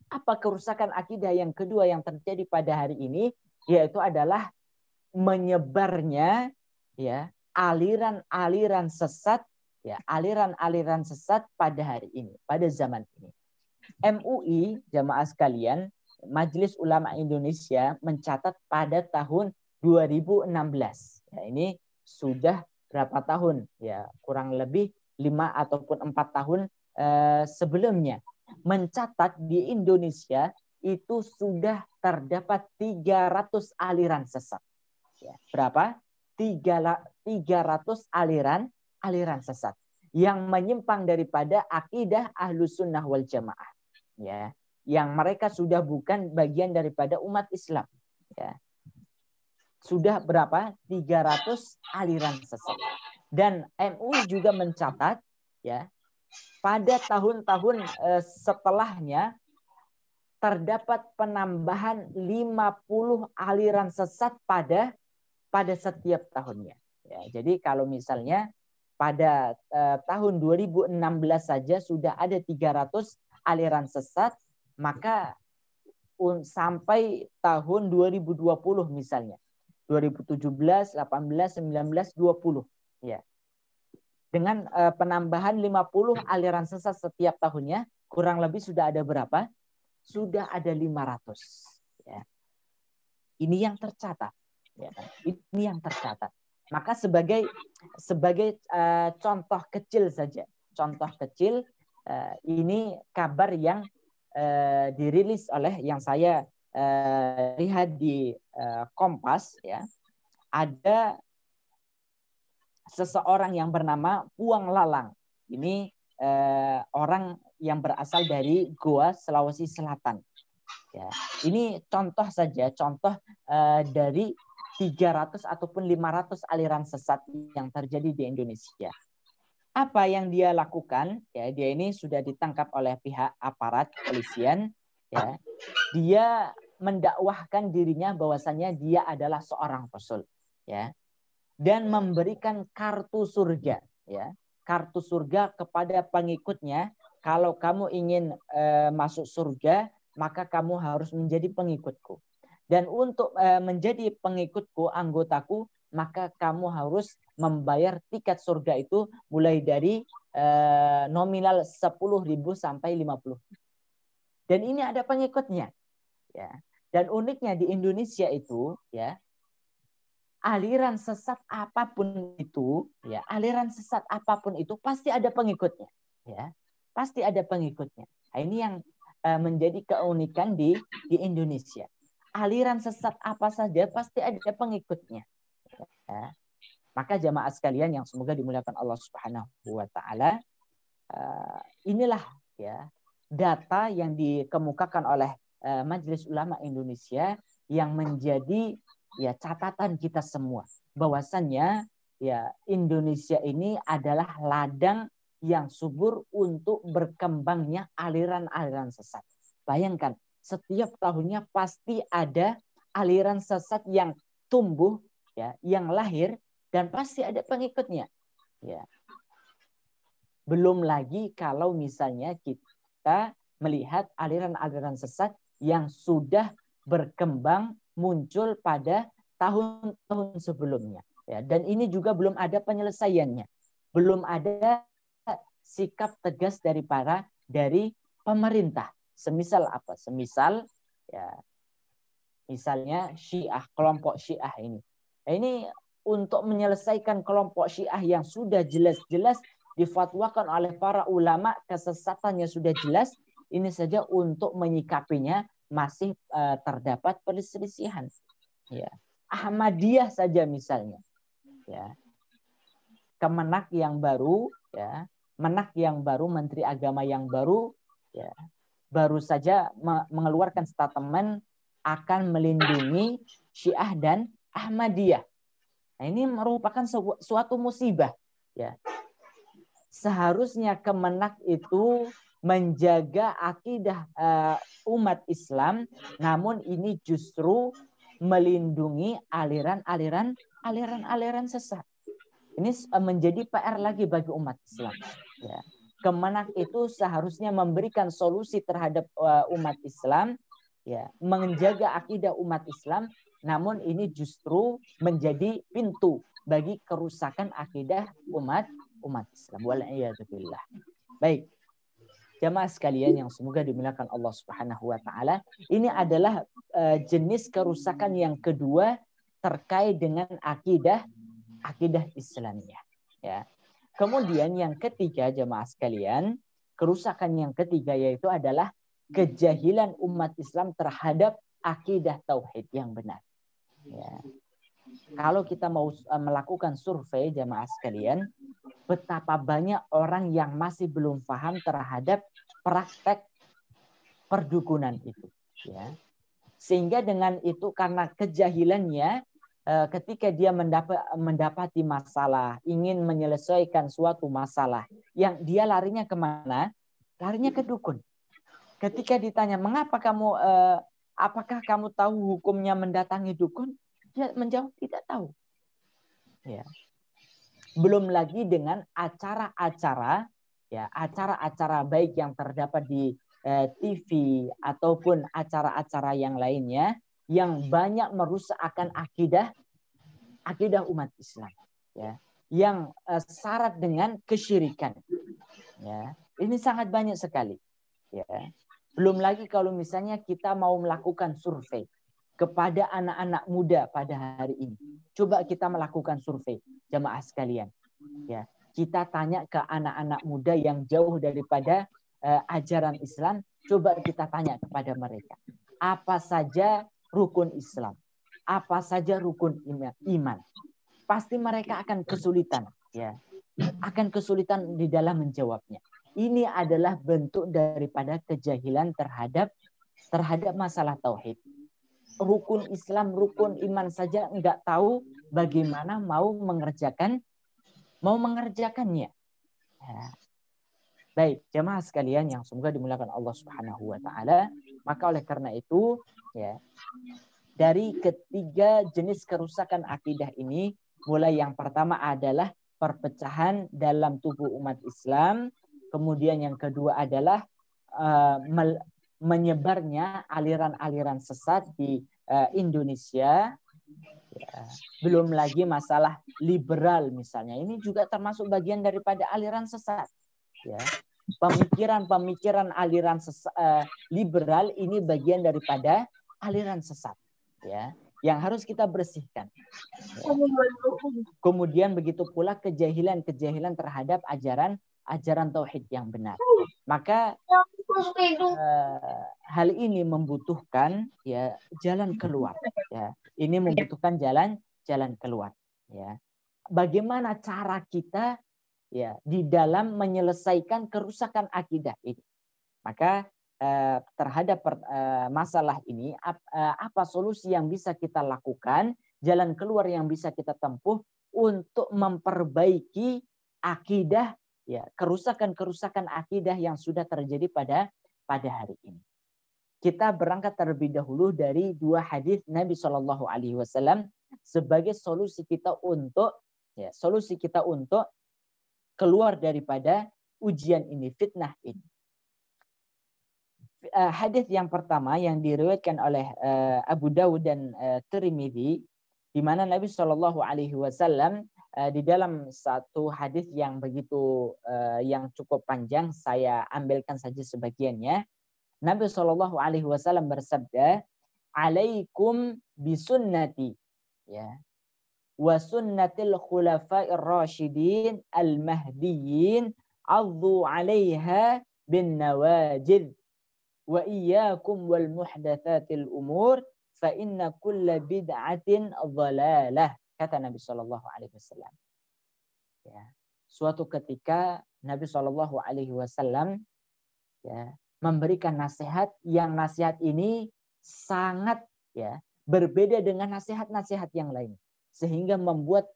apa kerusakan akidah yang kedua yang terjadi pada hari ini? Yaitu adalah menyebarnya ya aliran-aliran sesat pada hari ini, pada zaman ini. MUI jamaah sekalian, Majelis Ulama Indonesia mencatat pada tahun 2016. Ya, ini sudah berapa tahun? Ya, kurang lebih 5 ataupun 4 tahun sebelumnya. Mencatat di Indonesia itu sudah terdapat 300 aliran sesat. Ya, berapa? 300 aliran sesat yang menyimpang daripada akidah Ahlus Sunnah wal Jamaah. Ya, yang mereka sudah bukan bagian daripada umat Islam. Ya. Sudah berapa? 300 aliran sesat. Dan MUI juga mencatat ya, pada tahun-tahun setelahnya terdapat penambahan 50 aliran sesat pada setiap tahunnya. Ya, jadi kalau misalnya pada tahun 2016 saja sudah ada 300 aliran sesat, maka sampai tahun 2020 misalnya, 2017, 18, 19, 20 ya. Dengan penambahan 50 aliran sesat setiap tahunnya, kurang lebih sudah ada berapa? Sudah ada 500 ya. Ini yang tercatat. Ya, ini yang tercatat. Maka sebagai contoh kecil saja, ini kabar yang dirilis oleh yang saya lihat di Kompas ya, ada seseorang yang bernama Puang Lalang. Ini orang yang berasal dari Goa, Sulawesi Selatan. Ya, ini contoh saja, dari 300 ataupun 500 aliran sesat yang terjadi di Indonesia. apa yang dia lakukan? Ya, dia ini sudah ditangkap oleh pihak aparat kepolisian. Ya, dia mendakwahkan dirinya bahwasannya dia adalah seorang rasul. Ya, dan memberikan kartu surga. Ya, kartu surga kepada pengikutnya. Kalau kamu ingin masuk surga, maka kamu harus menjadi pengikutku. Dan untuk menjadi pengikutku, anggotaku, maka kamu harus membayar tiket surga itu mulai dari nominal 10.000 sampai 50. Dan ini ada pengikutnya. Ya. Dan uniknya di Indonesia itu, ya, aliran sesat apapun itu, ya, aliran sesat apapun itu pasti ada pengikutnya. Ya, pasti ada pengikutnya. Nah, ini yang menjadi keunikan di Indonesia. Aliran sesat apa saja pasti ada pengikutnya. Ya. Maka jamaah sekalian yang semoga dimuliakan Allah Subhanahu wa taala, inilah ya data yang dikemukakan oleh Majelis Ulama Indonesia yang menjadi ya catatan kita semua bahwasannya ya Indonesia ini adalah ladang yang subur untuk berkembangnya aliran-aliran sesat. Bayangkan setiap tahunnya pasti ada aliran sesat yang tumbuh, ya, yang lahir, dan pasti ada pengikutnya. Ya. Belum lagi kalau misalnya kita melihat aliran-aliran sesat yang sudah berkembang muncul pada tahun-tahun sebelumnya. Ya. Dan ini juga belum ada penyelesaiannya. Belum ada sikap tegas dari pemerintah. Semisal apa? Semisal ya misalnya Syiah, kelompok Syiah ini. Nah, ini untuk menyelesaikan kelompok Syiah yang sudah jelas-jelas difatwakan oleh para ulama, kesesatannya sudah jelas, ini saja untuk menyikapinya masih terdapat perselisihan. Ya. Ahmadiyah saja misalnya. Ya. Kemenak yang baru, ya, Menak yang baru, Menteri Agama yang baru, ya, baru saja mengeluarkan statement akan melindungi Syiah dan Ahmadiyah. Nah, ini merupakan suatu musibah. Ya. Seharusnya Kemenak itu menjaga akidah umat Islam, namun ini justru melindungi aliran-aliran sesat. Ini menjadi PR lagi bagi umat Islam. Ya. Kemenak itu seharusnya memberikan solusi terhadap umat Islam, ya, menjaga akidah umat Islam, namun ini justru menjadi pintu bagi kerusakan akidah umat Islam. Wal'iyadzubillah. Baik, jamaah sekalian yang semoga dimuliakan Allah Subhanahu wa taala, ini adalah jenis kerusakan yang kedua terkait dengan akidah Islamiyah. Ya. Kemudian yang ketiga jamaah sekalian, kerusakan yang ketiga yaitu adalah kejahilan umat Islam terhadap akidah tauhid yang benar. Ya. Kalau kita mau melakukan survei jamaah sekalian, betapa banyak orang yang masih belum paham terhadap praktek perdukunan itu. Ya. Sehingga dengan itu karena kejahilannya, ketika dia mendapati masalah, ingin menyelesaikan suatu masalah, yang dia larinya kemana? Larinya ke dukun. Ketika ditanya, mengapa kamu, apakah kamu tahu hukumnya mendatangi dukun? Dia menjawab tidak tahu. Ya. Belum lagi dengan acara-acara, ya, acara-acara baik yang terdapat di TV ataupun acara-acara yang lainnya, yang banyak merusak akan akidah umat Islam, ya, yang syarat dengan kesyirikan, ya, ini sangat banyak sekali, ya. Belum lagi kalau misalnya kita mau melakukan survei kepada anak-anak muda pada hari ini, coba kita melakukan survei jamaah sekalian, ya, kita tanya ke anak-anak muda yang jauh daripada ajaran Islam, coba kita tanya kepada mereka, apa saja rukun Islam, apa saja rukun iman. Pasti mereka akan kesulitan, ya, akan kesulitan di dalam menjawabnya. Ini adalah bentuk daripada kejahilan terhadap masalah tauhid. Rukun Islam, rukun iman saja enggak tahu, bagaimana mau mengerjakannya. Ya. Baik, jemaah sekalian yang semoga dimuliakan Allah Subhanahu wa taala, maka oleh karena itu ya, dari ketiga jenis kerusakan akidah ini, mulai yang pertama adalah perpecahan dalam tubuh umat Islam, kemudian yang kedua adalah menyebarnya aliran-aliran sesat di Indonesia. Ya. Belum lagi masalah liberal misalnya, ini juga termasuk bagian daripada aliran sesat. Ya. Pemikiran-pemikiran aliran liberal ini bagian daripada aliran sesat, ya, yang harus kita bersihkan. Ya. Kemudian begitu pula kejahilan terhadap ajaran tauhid yang benar. Maka hal ini membutuhkan ya jalan keluar. Ya, ini membutuhkan jalan keluar. Ya, bagaimana cara kita ya di dalam menyelesaikan kerusakan akidah ini? Maka terhadap masalah ini apa solusi yang bisa kita lakukan, jalan keluar yang bisa kita tempuh untuk memperbaiki akidah ya, kerusakan akidah yang sudah terjadi pada hari ini. Kita berangkat terlebih dahulu dari 2 hadis Nabi Shallallahu Alaihi Wasallam sebagai solusi kita untuk keluar daripada ujian ini, fitnah ini. Hadis yang pertama yang diriwayatkan oleh Abu Dawud dan Tirmidzi, di mana Nabi Shallallahu Alaihi Wasallam di dalam satu hadis yang begitu yang cukup panjang, saya ambilkan saja sebagiannya. Nabi Shallallahu Alaihi Wasallam bersabda, "Alaikum bisunnati, ya, wa sunnatil khulafa'ir rasyidin al-mahdiyyin, 'addu 'alaiha bin nawajid. Wa iyyakum wal muhdatsatil umur fa inna kulla bid'atin dhalalah," kata Nabi Shallallahu Alaihi Wasallam. Ya. Suatu ketika Nabi Shallallahu Alaihi Wasallam ya memberikan nasihat yang nasihat ini sangat ya berbeda dengan nasihat-nasihat yang lain, sehingga membuat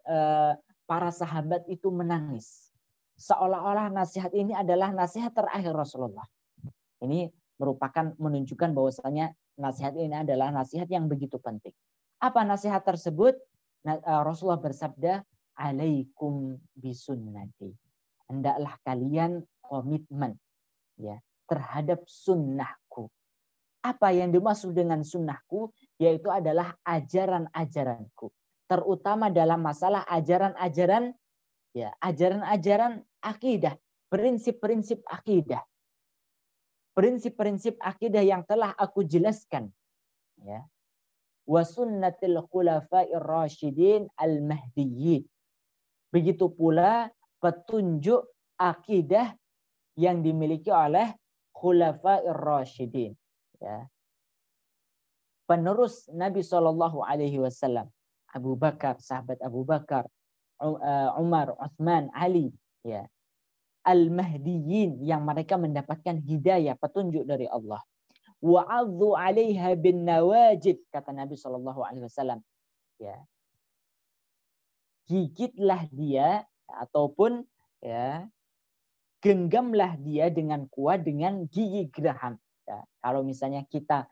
para sahabat itu menangis, seolah-olah nasihat ini adalah nasihat terakhir Rasulullah. Ini merupakan menunjukkan bahwasanya nasihat ini adalah nasihat yang begitu penting. Apa nasihat tersebut? Rasulullah bersabda, "Alaikum bisunnati." Hendaklah kalian komitmen ya terhadap sunnahku. Apa yang dimaksud dengan sunnahku? Yaitu adalah ajaran-ajaranku. Terutama dalam masalah ajaran-ajaran akidah, prinsip-prinsip akidah. Prinsip-prinsip akidah yang telah aku jelaskan. Ya. Wa sunnatil khulafa'ir rasyidin al-mahdiyyin. Begitu pula petunjuk akidah yang dimiliki oleh khulafa'ir rasyidin. Ya. Penerus Nabi Shallallahu Alaihi Wasallam, Abu Bakar, sahabat Abu Bakar, Umar, Utsman, Ali, ya. Al-Mahdiyyin, yang mereka mendapatkan hidayah, petunjuk dari Allah. Wa'adhu 'alaiha bin nawajid, kata Nabi Shallallahu Alaihi Wasallam. Ya. Gigitlah dia ataupun ya genggamlah dia dengan kuat dengan gigi geraham. Ya, kalau misalnya kita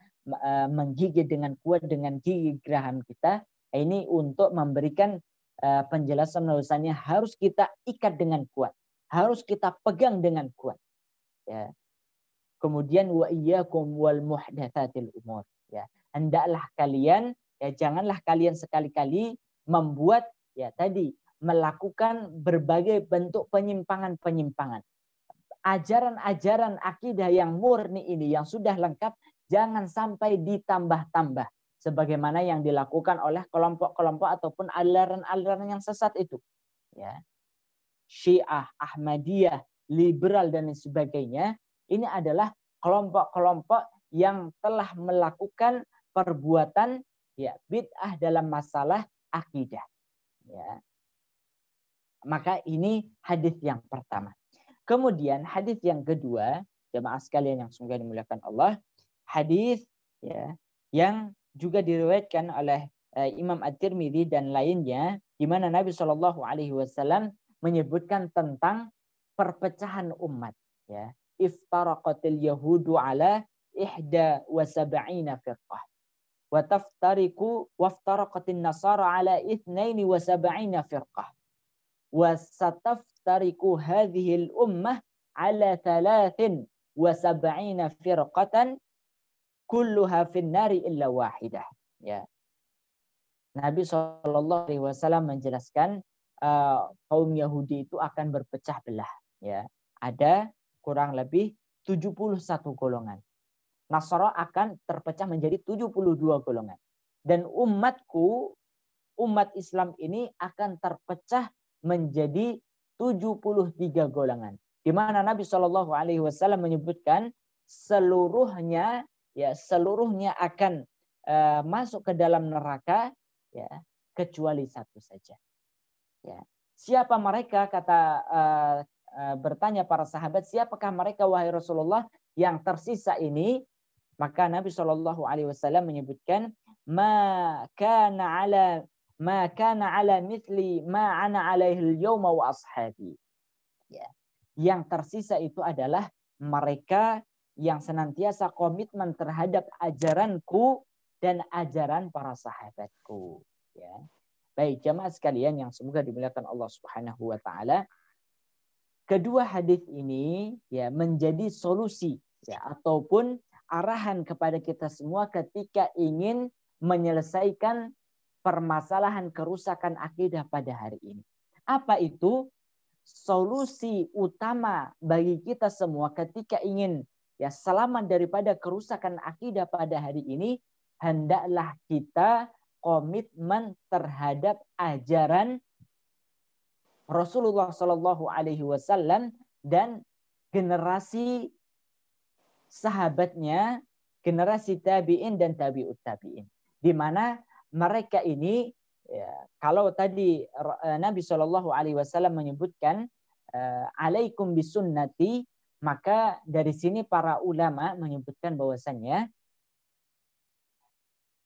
menggigit dengan kuat dengan gigi geraham kita, ini untuk memberikan penjelasan bahwasanya harus kita ikat dengan kuat, harus kita pegang dengan kuat. Ya. Kemudian wa iyyakum wal muhdatsatil umur. Ya, hendaklah kalian janganlah kalian sekali-kali membuat melakukan berbagai bentuk penyimpangan-penyimpangan. Ajaran-ajaran akidah yang murni ini yang sudah lengkap jangan sampai ditambah-tambah sebagaimana yang dilakukan oleh kelompok-kelompok ataupun aliran-aliran yang sesat itu. Ya. Syiah, Ahmadiyah, liberal dan sebagainya, ini adalah kelompok-kelompok yang telah melakukan perbuatan bid'ah dalam masalah akidah. Ya. Maka ini hadis yang pertama. Kemudian hadis yang kedua, jemaah sekalian yang semoga dimuliakan Allah, hadis yang juga diriwayatkan oleh Imam At-Tirmidzi dan lainnya, di mana Nabi Shallallahu Alaihi Wasallam menyebutkan tentang perpecahan umat, ya. Iftaraqatil yahudu ala 71 firqah wa waftaraqatin nasara ala 72 firqah wa sataftariku hadhihi al-ummah ala 73 firqatan kulluha finnari illa wahidah. Ya. Nabi SAW menjelaskan kaum Yahudi itu akan berpecah belah. Ya. Ada kurang lebih 71 golongan. Nasara akan terpecah menjadi 72 golongan. Dan umatku, umat Islam ini akan terpecah menjadi 73 golongan. Di mana Nabi SAW menyebutkan seluruhnya akan masuk ke dalam neraka, ya, kecuali satu saja. Ya. Siapa mereka? Bertanya para sahabat, siapakah mereka wahai Rasulullah yang tersisa ini? Maka Nabi SAW menyebutkan, ma kana ala mithli ma ana alaihi al-yawma wa ashabi. Ya. Yang tersisa itu adalah mereka yang senantiasa komitmen terhadap ajaranku dan ajaran para sahabatku. Ya. Baik jamaah sekalian yang semoga dimuliakan Allah Subhanahu wa taala. Kedua hadis ini ya menjadi solusi ya ataupun arahan kepada kita semua ketika ingin menyelesaikan permasalahan kerusakan akidah pada hari ini. Apa itu? Solusi utama bagi kita semua ketika ingin ya selamat daripada kerusakan akidah pada hari ini, hendaklah kita komitmen terhadap ajaran Rasulullah SAW dan generasi sahabatnya, generasi tabi'in dan tabi'ut tabi'in. Di mana mereka ini, ya, kalau tadi Nabi SAW menyebutkan alaikum bisunnati, maka dari sini para ulama menyebutkan bahwasannya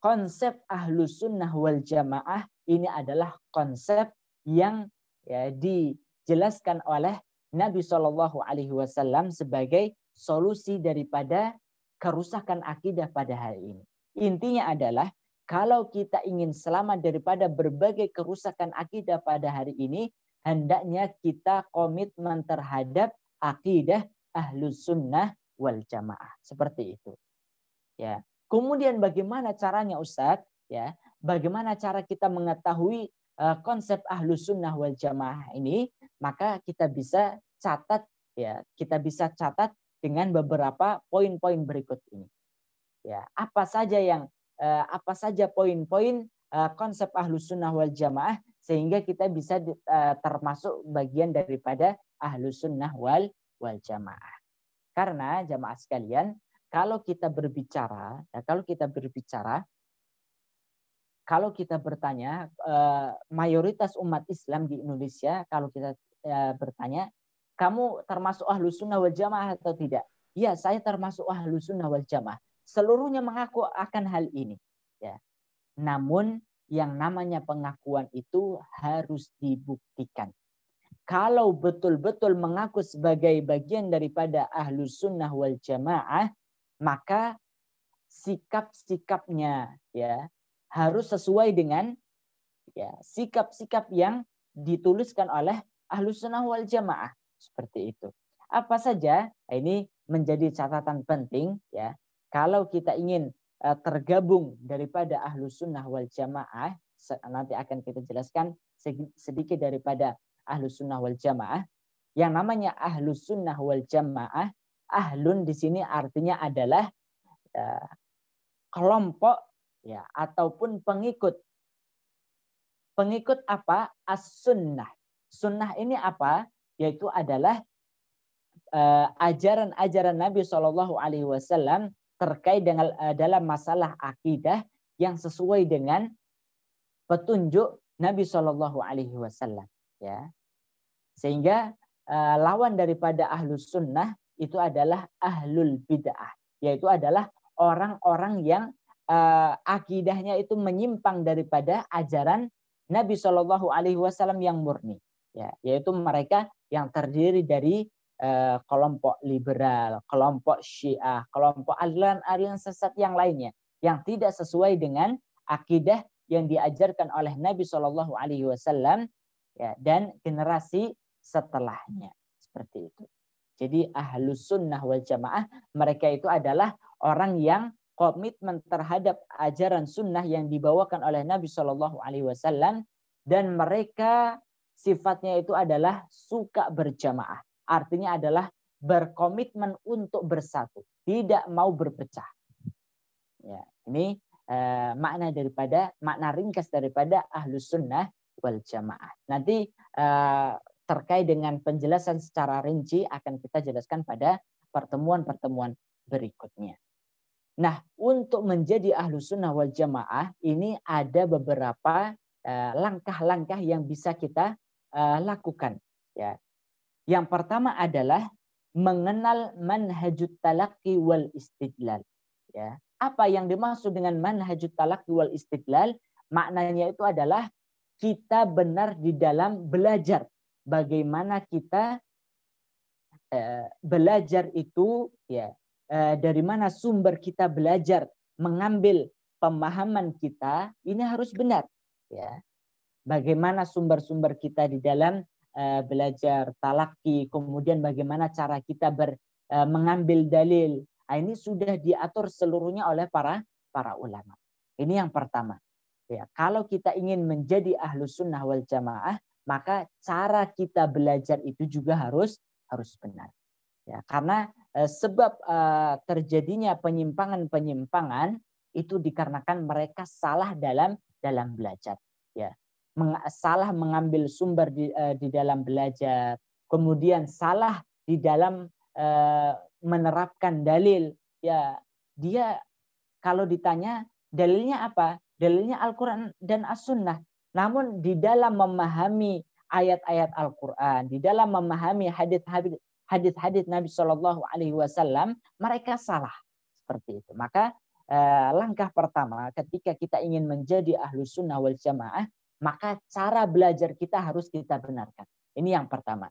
konsep ahlus sunnah wal jamaah ini adalah konsep yang ya, dijelaskan oleh Nabi SAW sebagai solusi daripada kerusakan akidah pada hari ini. Intinya adalah kalau kita ingin selamat daripada berbagai kerusakan akidah pada hari ini, hendaknya kita komitmen terhadap akidah ahlus sunnah wal jamaah. Seperti itu. Ya. Kemudian bagaimana caranya Ustadz? Ya, bagaimana cara kita mengetahui konsep ahlus sunnah wal jamaah ini? Maka kita bisa catat, ya, kita bisa catat dengan beberapa poin-poin berikut ini. Ya, apa saja poin-poin konsep ahlus sunnah wal jamaah sehingga kita bisa termasuk bagian daripada ahlus sunnah wal jamaah. Karena jamaah sekalian, kalau kita bertanya, mayoritas umat Islam di Indonesia, kalau kita bertanya, kamu termasuk ahlus sunnah wal jamaah atau tidak? Ya, saya termasuk ahlus sunnah wal jamaah. Seluruhnya mengaku akan hal ini. Ya. Namun yang namanya pengakuan itu harus dibuktikan. Kalau betul-betul mengaku sebagai bagian daripada ahlus sunnah wal jamaah, maka sikap-sikapnya ya harus sesuai dengan ya sikap-sikap yang dituliskan oleh ahlus sunnah wal jamaah. Seperti itu. Apa saja? Ini menjadi catatan penting ya. Kalau kita ingin tergabung daripada ahlus sunnah wal jamaah, nanti akan kita jelaskan sedikit daripada ahlus sunnah wal jamaah. Yang namanya ahlus sunnah wal jamaah, ahlun di sini artinya adalah kelompok ya ataupun pengikut. Pengikut apa? As-sunnah. Sunnah ini apa? Yaitu adalah ajaran-ajaran Nabi SAW terkait dengan dalam masalah akidah yang sesuai dengan petunjuk Nabi SAW. Ya, sehingga lawan daripada ahlus sunnah itu adalah ahlul bid'ah, yaitu adalah orang-orang yang akidahnya itu menyimpang daripada ajaran Nabi SAW yang murni. Ya, yaitu mereka yang terdiri dari kelompok liberal, kelompok Syiah, kelompok aliran-aliran sesat yang lainnya yang tidak sesuai dengan akidah yang diajarkan oleh Nabi Shallallahu Alaihi Wasallam ya, dan generasi setelahnya seperti itu. Jadi ahlus sunnah wal jamaah mereka itu adalah orang yang komitmen terhadap ajaran sunnah yang dibawakan oleh Nabi Shallallahu Alaihi Wasallam dan mereka sifatnya itu adalah suka berjamaah. Artinya adalah berkomitmen untuk bersatu, tidak mau berpecah. Ya, ini makna ringkas daripada ahlus sunnah wal jamaah. Nanti terkait dengan penjelasan secara rinci akan kita jelaskan pada pertemuan-pertemuan berikutnya. Nah, untuk menjadi ahlus sunnah wal jamaah ini ada beberapa langkah-langkah yang bisa kita lakukan. Ya. Yang pertama adalah mengenal manhajut talaqi wal istidlal. Ya. Apa yang dimaksud dengan manhajut talaqi wal istidlal? Maknanya itu adalah kita benar di dalam belajar. Bagaimana kita belajar itu, ya, dari mana sumber kita belajar, mengambil pemahaman kita, ini harus benar. Ya. Bagaimana sumber-sumber kita di dalam belajar talaki, kemudian bagaimana cara kita mengambil dalil. Nah, ini sudah diatur seluruhnya oleh para ulama. Ini yang pertama. Ya, kalau kita ingin menjadi ahlus sunnah wal jamaah, maka cara kita belajar itu juga harus benar. Ya, karena sebab terjadinya penyimpangan-penyimpangan itu dikarenakan mereka salah dalam belajar. Ya. Salah mengambil sumber di dalam belajar, kemudian salah di dalam menerapkan dalil. Ya, dia kalau ditanya dalilnya apa? Dalilnya Al-Quran dan As-Sunnah. Namun di dalam memahami ayat-ayat Al-Quran, di dalam memahami hadis-hadis Nabi Shallallahu Alaihi Wasallam, mereka salah seperti itu. Maka langkah pertama ketika kita ingin menjadi ahlus sunnah wal jamaah, maka cara belajar kita harus kita benarkan. Ini yang pertama.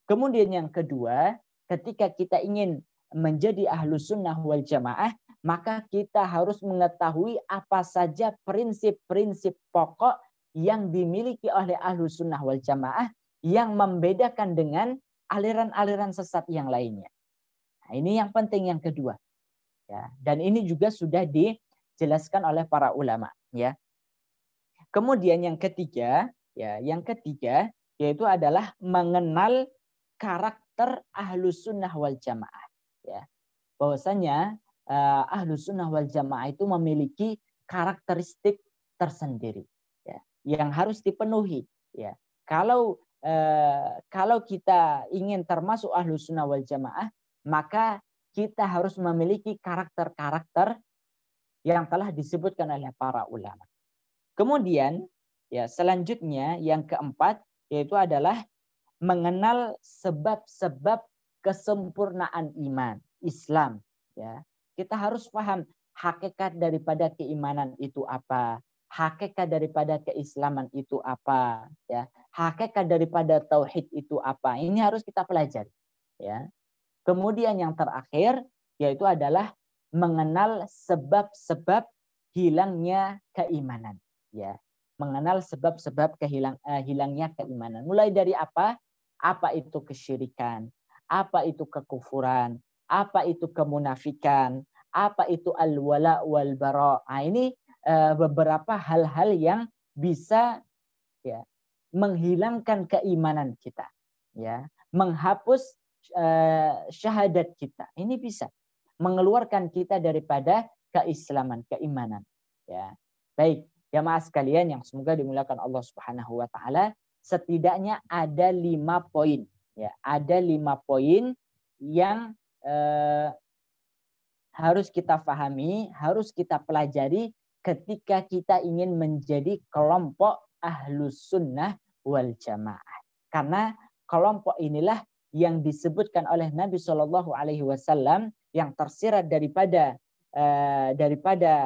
Kemudian yang kedua, ketika kita ingin menjadi ahlus sunnah wal jamaah, maka kita harus mengetahui apa saja prinsip-prinsip pokok yang dimiliki oleh ahlus sunnah wal jamaah yang membedakan dengan aliran-aliran sesat yang lainnya. Nah, ini yang penting yang kedua. Ya, dan ini juga sudah dijelaskan oleh para ulama. Ya. Kemudian yang ketiga yaitu adalah mengenal karakter ahlus sunnah wal jamaah. Ya. Bahwasanya ahlus sunnah wal jamaah itu memiliki karakteristik tersendiri, ya, yang harus dipenuhi. Ya. Kalau kita ingin termasuk ahlus sunnah wal jamaah, maka kita harus memiliki karakter-karakter yang telah disebutkan oleh para ulama. Kemudian ya selanjutnya yang keempat yaitu adalah mengenal sebab-sebab kesempurnaan iman Islam. Ya, kita harus paham hakikat daripada keimanan itu apa, hakikat daripada keislaman itu apa, ya, hakikat daripada tauhid itu apa. Ini harus kita pelajari. Ya. Kemudian yang terakhir yaitu adalah mengenal sebab-sebab hilangnya keimanan. Ya, mengenal sebab-sebab hilangnya keimanan. Mulai dari apa? Apa itu kesyirikan? Apa itu kekufuran? Apa itu kemunafikan? Apa itu al-wala wal bara? Nah, ini beberapa hal-hal yang bisa ya menghilangkan keimanan kita, ya, menghapus syahadat kita. Ini bisa mengeluarkan kita daripada keislaman, keimanan. Ya, baik. Jamaah sekalian yang semoga dimuliakan Allah Subhanahu wa taala, setidaknya ada 5 poin, ya. Ada 5 poin yang harus kita pahami, harus kita pelajari ketika kita ingin menjadi kelompok ahlus sunnah wal jamaah. Karena kelompok inilah yang disebutkan oleh Nabi Shallallahu Alaihi Wasallam yang tersirat daripada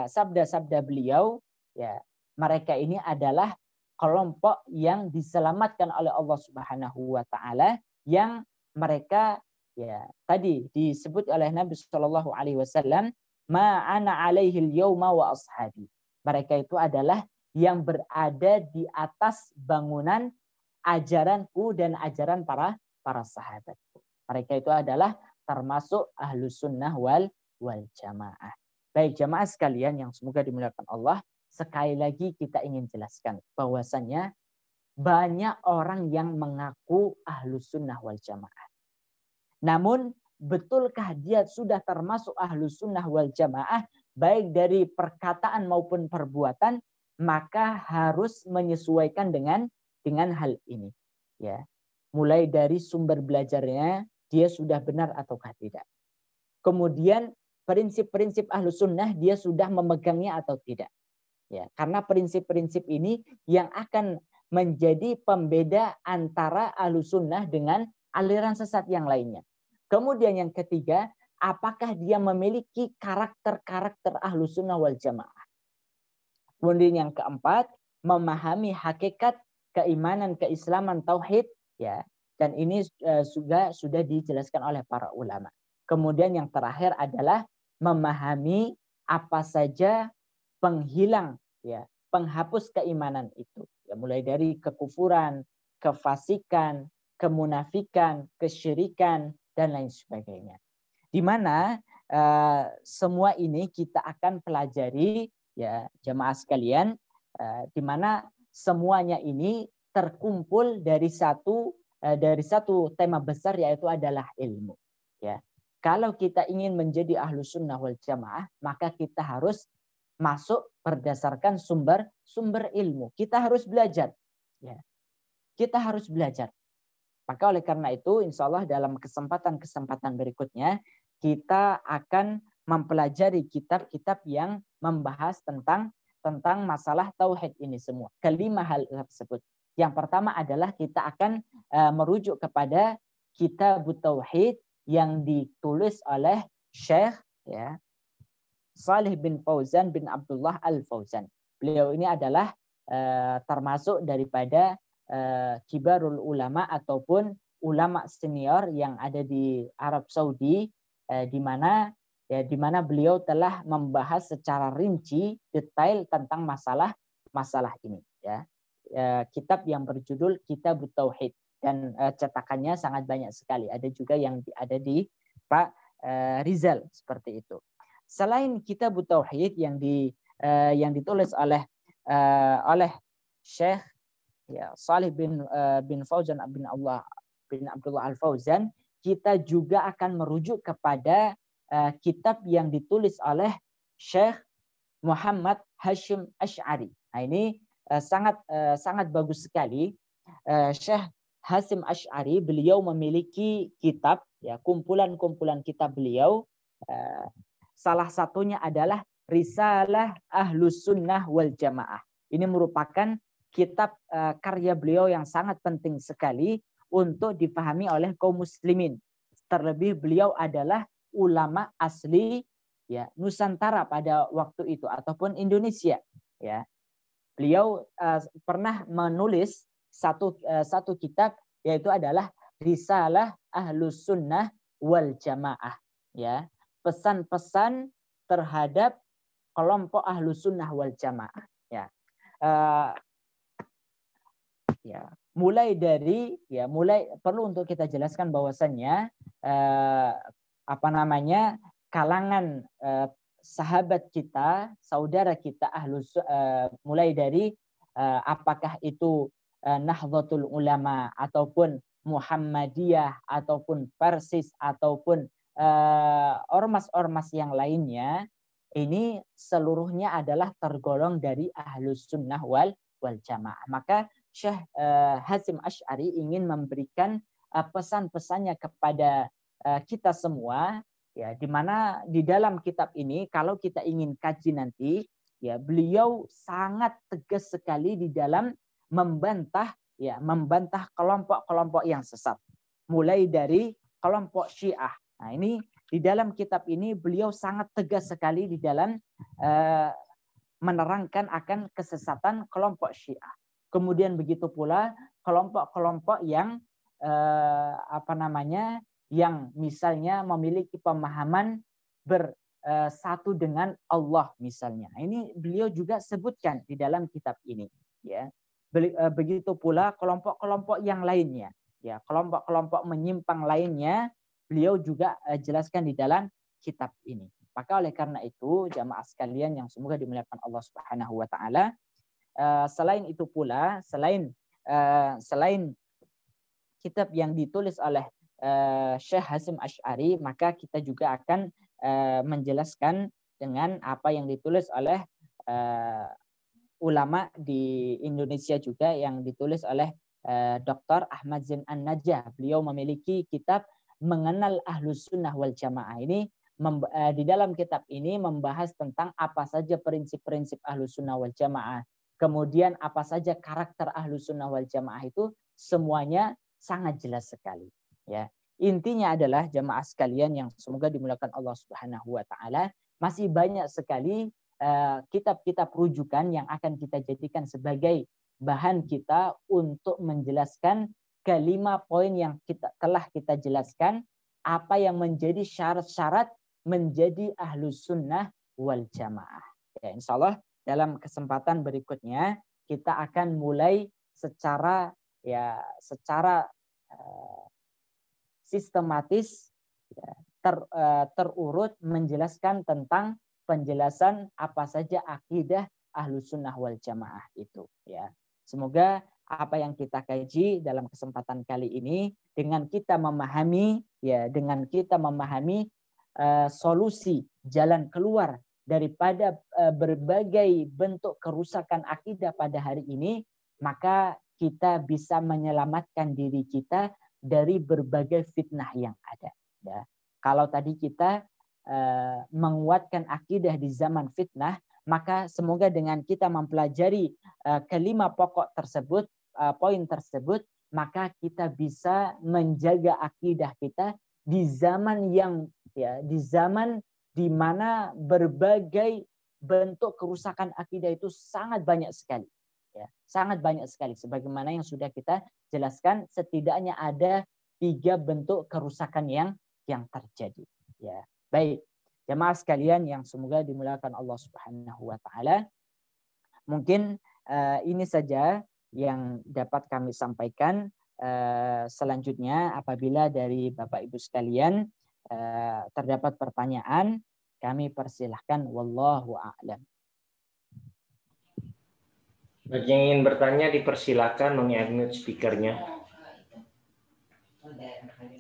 sabda-sabda beliau, ya. Mereka ini adalah kelompok yang diselamatkan oleh Allah Subhanahu wa taala yang mereka ya tadi disebut oleh Nabi Shallallahu Alaihi Wasallam, ma ana alaihil yauma wa ashabi. Mereka itu adalah yang berada di atas bangunan ajaranku dan ajaran para sahabatku. Mereka itu adalah termasuk ahlus sunnah wal jamaah. Baik jamaah sekalian yang semoga dimuliakan Allah, sekali lagi kita ingin jelaskan bahwasannya banyak orang yang mengaku ahlus sunnah wal jamaah. Namun betulkah dia sudah termasuk ahlus sunnah wal jamaah baik dari perkataan maupun perbuatan? Maka harus menyesuaikan dengan hal ini. Ya, mulai dari sumber belajarnya dia sudah benar ataukah tidak. Kemudian prinsip-prinsip ahlus sunnah dia sudah memegangnya atau tidak. Ya, karena prinsip-prinsip ini yang akan menjadi pembeda antara ahlus sunnah dengan aliran sesat yang lainnya. Kemudian yang ketiga, apakah dia memiliki karakter-karakter ahlus sunnah wal jamaah. Kemudian yang keempat, memahami hakikat keimanan, keislaman, tauhid, ya. Dan ini sudah dijelaskan oleh para ulama. Kemudian yang terakhir adalah memahami apa saja penghilang, ya, penghapus keimanan itu. Ya, mulai dari kekufuran, kefasikan, kemunafikan, kesyirikan, dan lain sebagainya. Di mana semua ini kita akan pelajari, ya jemaah sekalian, di mana semuanya ini terkumpul dari satu tema besar, yaitu adalah ilmu. Ya, kalau kita ingin menjadi ahlus sunnah wal jamaah, maka kita harus masuk berdasarkan sumber ilmu. Kita harus belajar. Ya, kita harus belajar. Maka oleh karena itu, insya Allah dalam kesempatan berikutnya kita akan mempelajari kitab-kitab yang membahas tentang masalah tauhid ini semua. Kelima hal tersebut. Yang pertama adalah kita akan merujuk kepada kitab tauhid yang ditulis oleh Syekh, ya, Salih bin Fauzan bin Abdullah Al-Fauzan. Beliau ini adalah termasuk daripada kibarul ulama ataupun ulama senior yang ada di Arab Saudi, di mana beliau telah membahas secara rinci detail tentang masalah ini, ya. Kitab yang berjudul Kitab Tauhid, dan cetakannya sangat banyak sekali. Ada juga yang ada di Pak Rizal seperti itu. Selain Kitab Tauhid yang ditulis oleh Syekh, ya, Salih bin Fauzan bin Abdullah Al-Fauzan, kita juga akan merujuk kepada kitab yang ditulis oleh Syekh Muhammad Hashim Asy'ari. Nah, ini sangat bagus sekali. Syekh Hashim Asy'ari, beliau memiliki kitab, ya, kumpulan kitab beliau. Salah satunya adalah Risalah Ahlus Sunnah wal Jamaah. Ini merupakan kitab karya beliau yang sangat penting sekali untuk dipahami oleh kaum muslimin. Terlebih beliau adalah ulama asli, ya, Nusantara pada waktu itu ataupun Indonesia, ya. Beliau pernah menulis satu kitab, yaitu adalah Risalah Ahlus Sunnah wal Jamaah, ya. Pesan-pesan terhadap kelompok Ahlus Sunnah wal Jamaah, ya. Ya, mulai perlu untuk kita jelaskan bahwasannya kalangan sahabat kita, saudara kita mulai dari apakah itu Nahdlatul Ulama ataupun Muhammadiyah ataupun Persis ataupun ormas-ormas yang lainnya, ini seluruhnya adalah tergolong dari Ahlus Sunnah wal Jamaah. Maka Syekh Hashim Asy'ari ingin memberikan pesan-pesannya kepada kita semua, ya, di mana di dalam kitab ini kalau kita ingin kaji nanti, ya, beliau sangat tegas sekali di dalam membantah kelompok-kelompok yang sesat, mulai dari kelompok Syiah. Nah, ini di dalam kitab ini beliau sangat tegas sekali di dalam menerangkan akan kesesatan kelompok Syiah. Kemudian begitu pula kelompok-kelompok yang yang misalnya memiliki pemahaman bersatu dengan Allah misalnya. Ini beliau juga sebutkan di dalam kitab ini, ya. Begitu pula kelompok-kelompok yang lainnya, ya, kelompok-kelompok menyimpang lainnya beliau juga jelaskan di dalam kitab ini. Maka oleh karena itu jamaah sekalian yang semoga dimuliakan Allah Subhanahu wa taala, selain itu pula, selain kitab yang ditulis oleh Syekh Hasyim Asy'ari, maka kita juga akan menjelaskan dengan apa yang ditulis oleh ulama di Indonesia juga, yang ditulis oleh Dr. Ahmad Zain An-Najah. Beliau memiliki kitab Mengenal Ahlus Sunnah wal Jamaah. Ini di dalam kitab ini membahas tentang apa saja prinsip-prinsip Ahlus Sunnah wal Jamaah. Kemudian apa saja karakter Ahlus Sunnah wal Jamaah, itu semuanya sangat jelas sekali. Ya, intinya adalah jamaah sekalian yang semoga dimuliakan Allah Subhanahu wa taala, masih banyak sekali kitab-kitab rujukan yang akan kita jadikan sebagai bahan kita untuk menjelaskan kelima poin yang telah kita jelaskan, apa yang menjadi syarat-syarat menjadi Ahlus Sunnah wal Jamaah. Ya, insya Allah dalam kesempatan berikutnya kita akan mulai secara sistematis, ya, terurut menjelaskan tentang penjelasan apa saja akidah Ahlus Sunnah wal Jamaah itu, ya. Semoga apa yang kita kaji dalam kesempatan kali ini, dengan kita memahami solusi jalan keluar daripada berbagai bentuk kerusakan akidah pada hari ini, maka kita bisa menyelamatkan diri kita dari berbagai fitnah yang ada. Ya. Kalau tadi kita menguatkan akidah di zaman fitnah, maka semoga dengan kita mempelajari kelima pokok tersebut, poin tersebut, maka kita bisa menjaga akidah kita di zaman di mana berbagai bentuk kerusakan akidah itu sangat banyak sekali. Ya, sangat banyak sekali. Sebagaimana yang sudah kita jelaskan, setidaknya ada 3 bentuk kerusakan yang terjadi. Ya, baik. Jamaah sekalian yang semoga dimuliakan Allah Subhanahu wa taala. Mungkin ini saja yang dapat kami sampaikan. Selanjutnya apabila dari Bapak Ibu sekalian terdapat pertanyaan, kami persilahkan. Wallahu a'lam. Bagi yang ingin bertanya dipersilakan meng-unmute speakernya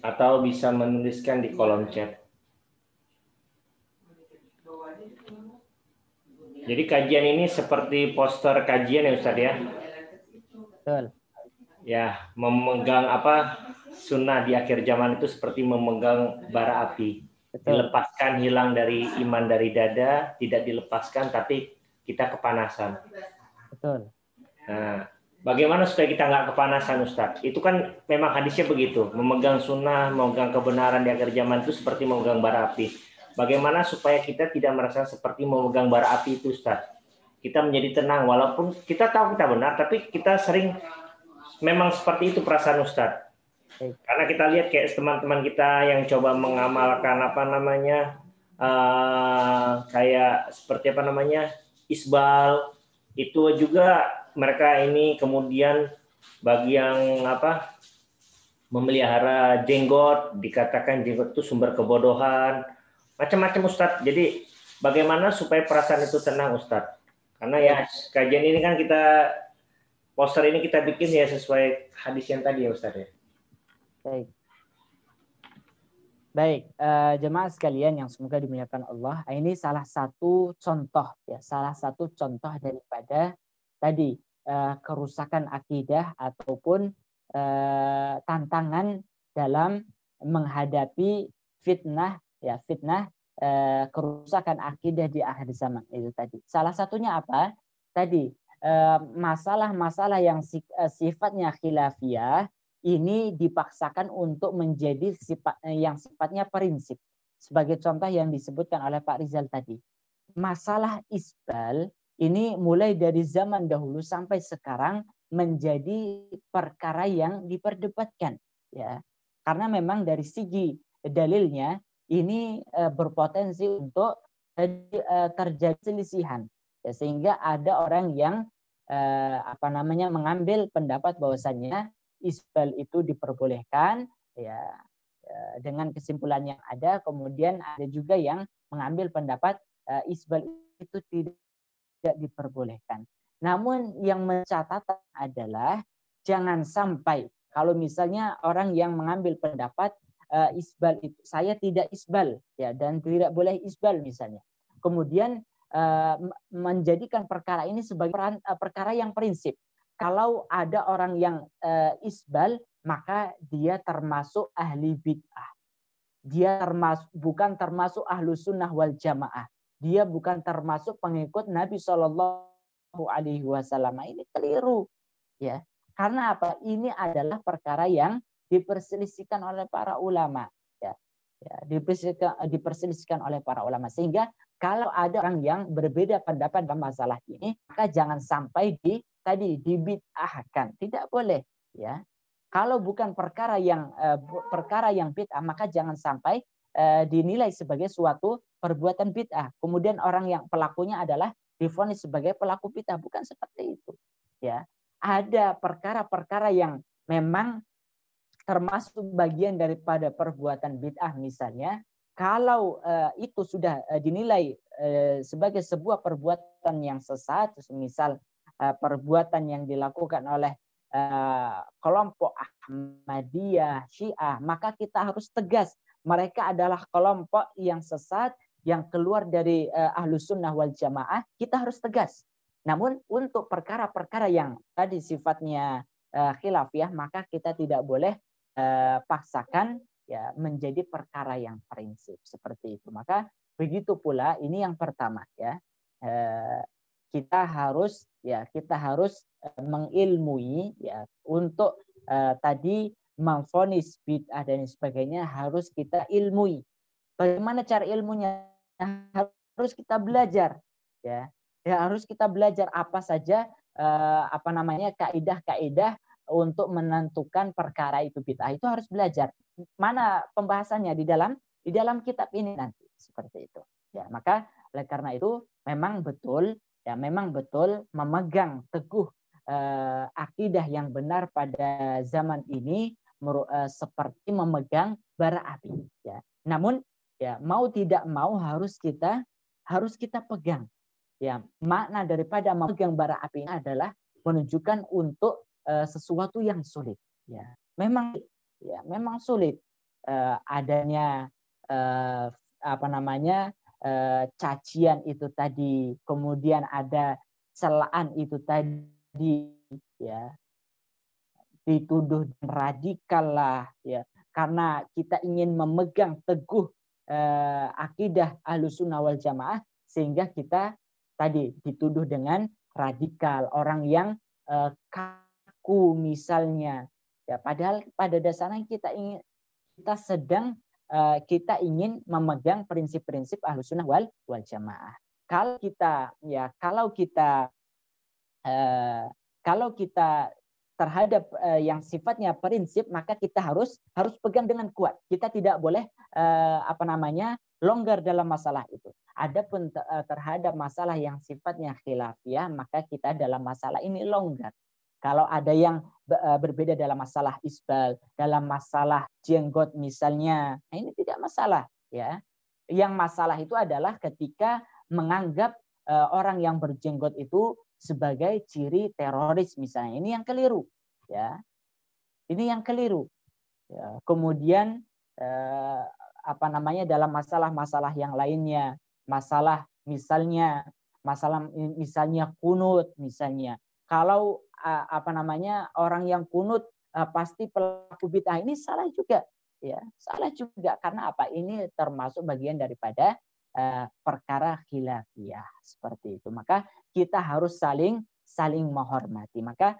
atau bisa menuliskan di kolom chat. Jadi kajian ini seperti poster kajian ya Ustaz ya? Betul. Ya, memegang sunnah di akhir zaman itu seperti memegang bara api. Betul. Dilepaskan, hilang dari iman dari dada, tidak dilepaskan tapi kita kepanasan. Betul. Nah, bagaimana supaya kita nggak kepanasan Ustaz? Itu kan memang hadisnya begitu. Memegang sunnah, memegang kebenaran di akhir zaman itu seperti memegang bara api. Bagaimana supaya kita tidak merasa seperti memegang bara api itu Ustaz? Kita menjadi tenang walaupun kita tahu kita benar, tapi kita sering memang seperti itu perasaan Ustaz. Karena kita lihat kayak teman-teman kita yang coba mengamalkan kayak seperti isbal, itu juga mereka ini kemudian bagi yang memelihara jenggot, dikatakan jenggot itu sumber kebodohan, macam-macam Ustadz. Jadi bagaimana supaya perasaan itu tenang Ustadz? Karena ya kajian ini kan poster ini kita bikin ya sesuai hadis yang tadi ya Ustadz ya. Baik, jemaah sekalian yang semoga dimuliakan Allah, ini salah satu contoh daripada tadi kerusakan akidah ataupun tantangan dalam menghadapi fitnah kerusakan akidah di akhir zaman itu tadi. Salah satunya apa? Tadi masalah-masalah yang sifatnya khilafiyah ini dipaksakan untuk menjadi sifatnya prinsip. Sebagai contoh yang disebutkan oleh Pak Rizal tadi. Masalah isbal ini mulai dari zaman dahulu sampai sekarang menjadi perkara yang diperdebatkan. ya. Karena memang dari segi dalilnya ini berpotensi untuk terjadi selisihan, ya, sehingga ada orang yang mengambil pendapat bahwasannya isbal itu diperbolehkan, ya, dengan kesimpulan yang ada. Kemudian ada juga yang mengambil pendapat isbal itu tidak diperbolehkan. Namun yang mencatat adalah jangan sampai kalau misalnya orang yang mengambil pendapat isbal itu, saya tidak isbal, ya, dan tidak boleh isbal misalnya, kemudian menjadikan perkara ini sebagai perkara yang prinsip. Kalau ada orang yang isbal, maka dia termasuk ahli bid'ah. Dia bukan termasuk ahlu sunnah wal jamaah. Dia bukan termasuk pengikut Nabi Shallallahu Alaihi Wasallam. Ini keliru, ya. Karena apa? Ini adalah perkara yang diperselisihkan oleh para ulama, ya. Diperselisihkan oleh para ulama. Sehingga kalau ada orang yang berbeda pendapat dalam masalah ini, maka jangan sampai dibid'ahkan. Tidak boleh, ya. Kalau bukan perkara yang bid'ah, maka jangan sampai dinilai sebagai suatu perbuatan bid'ah. Kemudian orang yang pelakunya adalah divonis sebagai pelaku bid'ah, bukan seperti itu, ya. Ada perkara-perkara yang memang termasuk bagian daripada perbuatan bid'ah misalnya, kalau itu sudah dinilai sebagai sebuah perbuatan yang sesat, misal perbuatan yang dilakukan oleh kelompok Ahmadiyah, Syiah, maka kita harus tegas. Mereka adalah kelompok yang sesat, yang keluar dari Ahlus Sunnah wal Jamaah, kita harus tegas. Namun untuk perkara-perkara yang tadi sifatnya khilafiyah, maka kita tidak boleh paksakan, ya, menjadi perkara yang prinsip seperti itu. Maka begitu pula ini yang pertama, ya. Kita harus mengilmui, ya, untuk tadi memvonis bid'ah dan sebagainya harus kita ilmui. Bagaimana cara ilmunya? Harus kita belajar, ya. Harus kita belajar apa saja kaidah-kaidah untuk menentukan perkara itu bid'ah, itu harus belajar. Mana pembahasannya di dalam kitab ini nanti seperti itu. Ya, maka oleh karena itu memang betul memegang teguh akidah yang benar pada zaman ini seperti memegang bara api, ya. Namun, ya, mau tidak mau harus kita pegang. Ya, makna daripada memegang bara api ini adalah menunjukkan untuk sesuatu yang sulit. Ya, memang sulit adanya cacian itu tadi, kemudian ada celaan itu tadi, ya, dituduh radikal lah, ya, karena kita ingin memegang teguh akidah Ahlussunnah wal Jamaah, sehingga kita tadi dituduh dengan radikal, orang yang kaku misalnya, ya, padahal pada dasarnya kita ingin memegang prinsip-prinsip Ahlussunnah wal Jamaah. Kalau kita terhadap yang sifatnya prinsip, maka kita harus pegang dengan kuat. Kita tidak boleh longgar dalam masalah itu. Adapun terhadap masalah yang sifatnya khilafiyah, maka kita dalam masalah ini longgar. Kalau ada yang berbeda dalam masalah isbal, dalam masalah jenggot misalnya, ini tidak masalah, ya. Yang masalah itu adalah ketika menganggap orang yang berjenggot itu sebagai ciri teroris misalnya. Ini yang keliru, ya. Ini yang keliru. Ya. Kemudian dalam masalah-masalah yang lainnya, masalah misalnya kunut misalnya. Kalau orang yang kunut pasti pelaku bid'ah, ini salah juga, ya, salah juga. Karena apa? Ini termasuk bagian daripada perkara khilafiyah seperti itu. Maka kita harus saling menghormati. Maka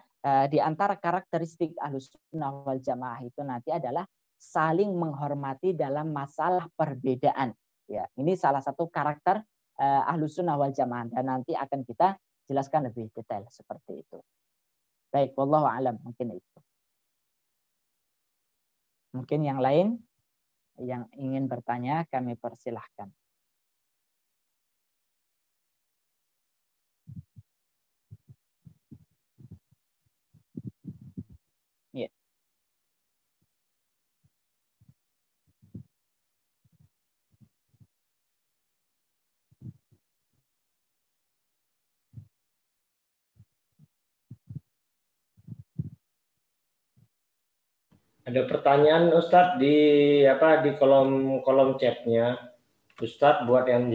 di antara karakteristik Ahlussunnah wal Jamaah itu nanti adalah saling menghormati dalam masalah perbedaan. Ya, ini salah satu karakter Ahlussunnah wal Jamaah, dan nanti akan kita jelaskan lebih detail seperti itu. Baik, wallahu a'lam, mungkin itu. Mungkin yang lain yang ingin bertanya kami persilahkan. Ya. Ada pertanyaan Ustadz di kolom chatnya. Ustadz buat yang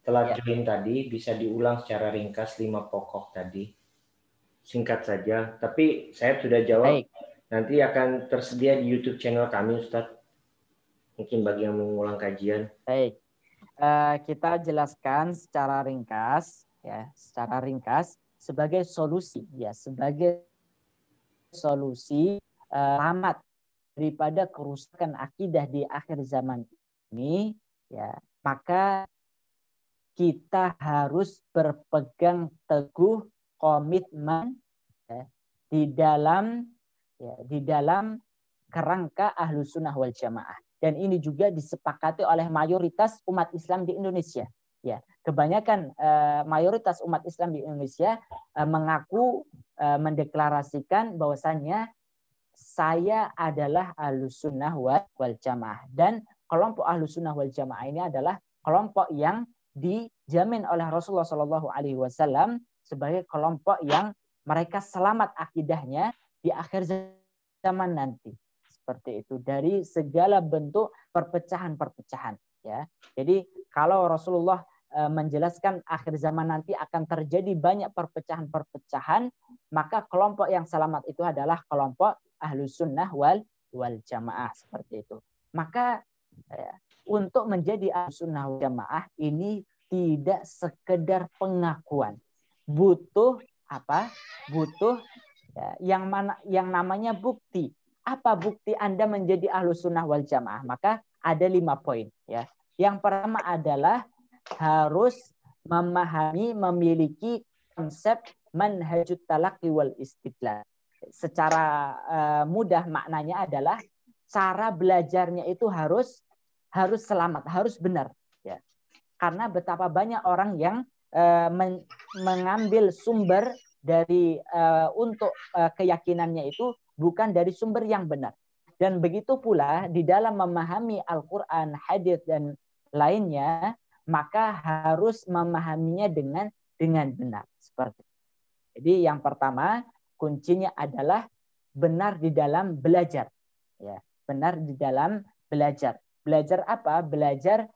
telah join tadi bisa diulang secara ringkas 5 pokok tadi. Singkat saja. Tapi saya sudah jawab. Baik. Nanti akan tersedia di YouTube channel kami Ustadz. Mungkin bagi yang mengulang kajian. Baik. Kita jelaskan secara ringkas sebagai solusi sebagai solusi rahmat daripada kerusakan akidah di akhir zaman ini, maka kita harus berpegang teguh komitmen di dalam kerangka Ahlus Sunnah wal Jamaah. Dan ini juga disepakati oleh mayoritas umat Islam di Indonesia. Kebanyakan mayoritas umat Islam di Indonesia mengaku mendeklarasikan bahwasannya saya adalah Ahlus Sunnah wal Jamaah, dan kelompok Ahlus Sunnah wal Jamaah ini adalah kelompok yang dijamin oleh Rasulullah SAW sebagai kelompok yang mereka selamat akidahnya di akhir zaman nanti. Seperti itu, dari segala bentuk perpecahan-perpecahan. Jadi kalau Rasulullah menjelaskan akhir zaman nanti akan terjadi banyak perpecahan-perpecahan, maka kelompok yang selamat itu adalah kelompok Ahlus Sunnah wal Jamaah, seperti itu. Maka untuk menjadi Ahlus Sunnah wal Jamaah ini tidak sekedar pengakuan, butuh apa? Butuh yang namanya bukti. Apa bukti Anda menjadi Ahlus Sunnah wal Jamaah? Maka ada 5 poin. Yang pertama adalah harus memiliki konsep manhajut talaqi wal istidlal. Secara mudah maknanya adalah cara belajarnya itu harus selamat, harus benar. Karena betapa banyak orang yang mengambil sumber dari untuk keyakinannya itu bukan dari sumber yang benar. Dan begitu pula di dalam memahami Al-Quran, hadits dan lainnya, maka harus memahaminya dengan benar. Seperti itu. Jadi yang pertama kuncinya adalah benar di dalam belajar. Benar di dalam belajar. Belajar apa? Belajar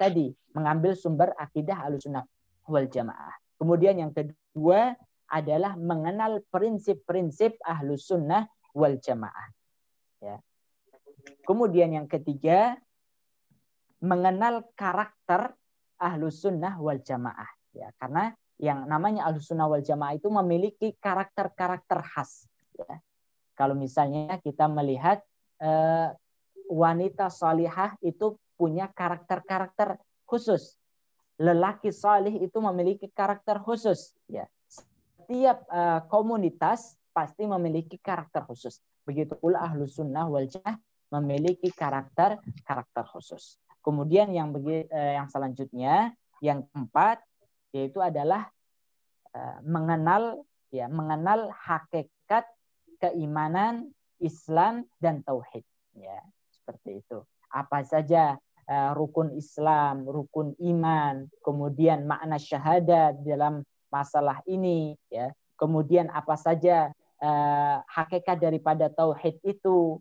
tadi mengambil sumber akidah Ahlussunnah wal Jamaah. Kemudian yang kedua adalah mengenal prinsip-prinsip Ahlus Sunnah wal Jamaah. Kemudian yang ketiga, mengenal karakter Ahlus Sunnah wal Jamaah. Karena yang namanya Ahlus Sunnah wal Jamaah itu memiliki karakter-karakter khas. Kalau misalnya kita melihat wanita salihah itu punya karakter-karakter khusus. Lelaki salih itu memiliki karakter khusus. Setiap komunitas pasti memiliki karakter khusus. Begitu pula Ahlus Sunnah wal Jamaah memiliki karakter khusus. Kemudian yang selanjutnya, yang keempat, yaitu adalah mengenal hakikat keimanan, Islam dan tauhid. Seperti itu. Apa saja rukun Islam, rukun iman, kemudian makna syahadat dalam masalah ini, kemudian apa saja hakikat daripada tauhid itu,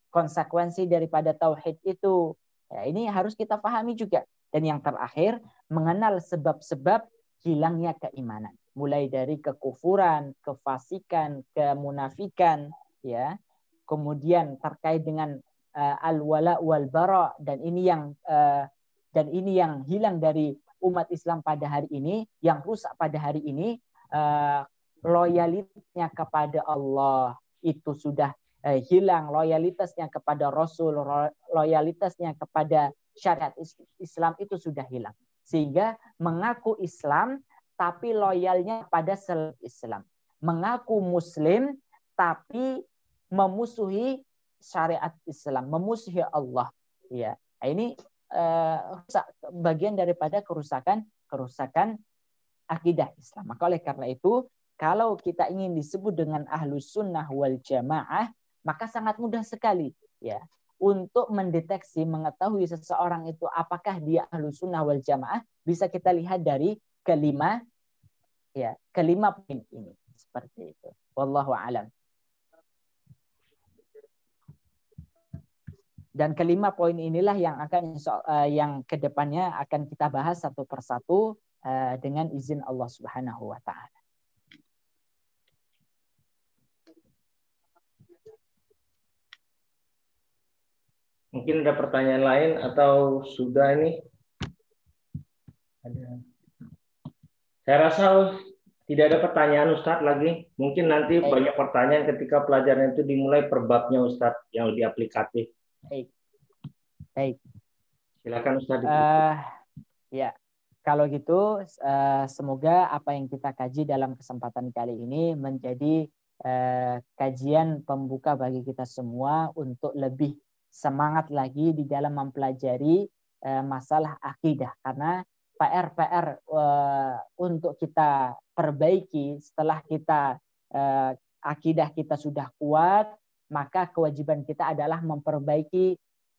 konsekuensi daripada tauhid itu. Ini harus kita pahami juga. Dan yang terakhir, mengenal sebab-sebab hilangnya keimanan. Mulai dari kekufuran, kefasikan, kemunafikan, kemudian terkait dengan al-wala wal bara, dan ini yang hilang dari umat Islam pada hari ini, yang rusak pada hari ini, loyalitasnya kepada Allah itu sudah hilang, loyalitasnya kepada Rasul, loyalitasnya kepada syariat Islam itu sudah hilang. Sehingga mengaku Islam tapi loyalnya pada selain Islam. Mengaku Muslim tapi memusuhi syariat Islam, memusuhi Allah. Ya, nah, ini bagian daripada kerusakan akidah Islam. Maka oleh karena itu, kalau kita ingin disebut dengan ahlus sunnah wal jamaah, maka sangat mudah sekali ya untuk mendeteksi, mengetahui seseorang itu apakah dia ahlus sunnah wal jamaah, bisa kita lihat dari kelima poin ini. Seperti itu. Wallahu a'lam. Dan kelima poin inilah yang kedepannya akan kita bahas satu persatu dengan izin Allah Subhanahu wa taala. Mungkin ada pertanyaan lain atau sudah ini? Ada. Saya rasa tidak ada pertanyaan Ustadz lagi. Mungkin nanti banyak pertanyaan ketika pelajaran itu dimulai per babnya Ustadz yang lebih aplikatif. Baik. Silakan Ustadz. Ya, kalau gitu semoga apa yang kita kaji dalam kesempatan kali ini menjadi kajian pembuka bagi kita semua untuk lebih semangat lagi di dalam mempelajari masalah akidah, karena PR untuk kita perbaiki setelah kita akidah kita sudah kuat, maka kewajiban kita adalah memperbaiki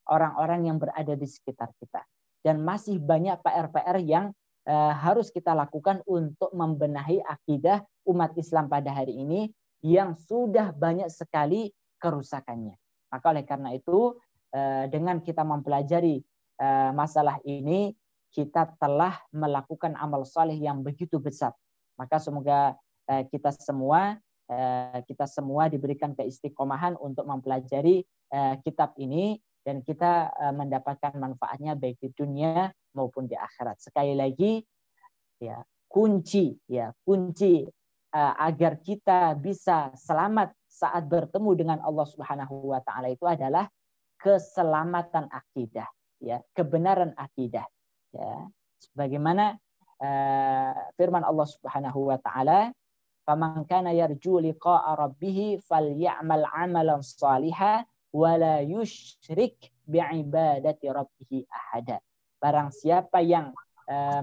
orang-orang yang berada di sekitar kita. Dan masih banyak PR yang harus kita lakukan untuk membenahi akidah umat Islam pada hari ini yang sudah banyak sekali kerusakannya. Maka oleh karena itu, dengan kita mempelajari masalah ini, kita telah melakukan amal saleh yang begitu besar. Maka semoga kita semua diberikan keistiqomahan untuk mempelajari kitab ini dan kita mendapatkan manfaatnya baik di dunia maupun di akhirat. Sekali lagi, ya kunci agar kita bisa selamat saat bertemu dengan Allah Subhanahu wa taala itu adalah keselamatan akidah, ya, kebenaran akidah. Ya, sebagaimana firman Allah Subhanahu wa taala, "Faman kana yarju liqa'a rabbih falyamal 'amalan shalihan wa la yusyrik bi'ibadati rabbih ahada." Barang siapa yang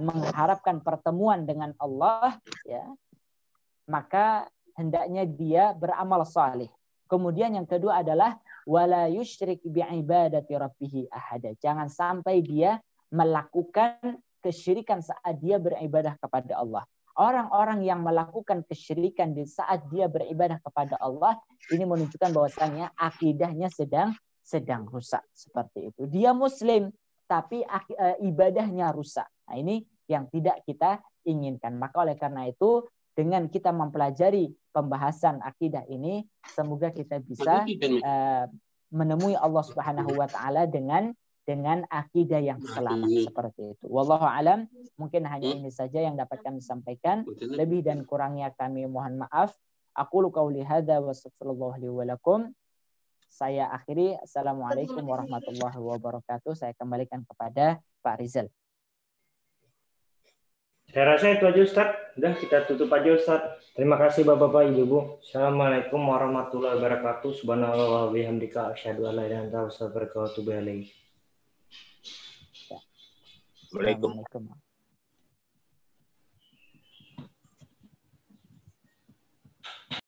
mengharapkan pertemuan dengan Allah, ya, maka hendaknya dia beramal saleh. Kemudian yang kedua adalah wala yusyrik bi'ibadati rabbih ahada. Jangan sampai dia melakukan kesyirikan saat dia beribadah kepada Allah. Orang-orang yang melakukan kesyirikan di saat dia beribadah kepada Allah, ini menunjukkan bahwasanya akidahnya sedang rusak. Seperti itu. Dia muslim tapi ibadahnya rusak. Nah, ini yang tidak kita inginkan. Maka oleh karena itu, dengan kita mempelajari pembahasan akidah ini, semoga kita bisa menemui Allah Subhanahu wa taala dengan akidah yang selamat seperti itu. Wallahu alam, mungkin hanya ini saja yang dapat kami sampaikan. Lebih dan kurangnya kami mohon maaf. Aqulu qauli hadza wa astaghfirullah li wa lakum. Saya akhiri. Assalamualaikum warahmatullahi wabarakatuh. Saya kembalikan kepada Pak Rizal. Saya rasa itu aja Ustaz. Udah kita tutup aja Ustaz. Terima kasih Bapak-bapak, Ibu-ibu. Assalamualaikum warahmatullahi wabarakatuh. Subhanallah wa bihamdika asyhadu an la ilaha illa anta astaghfiruka wa atubu ilaik. Waalaikumsalam.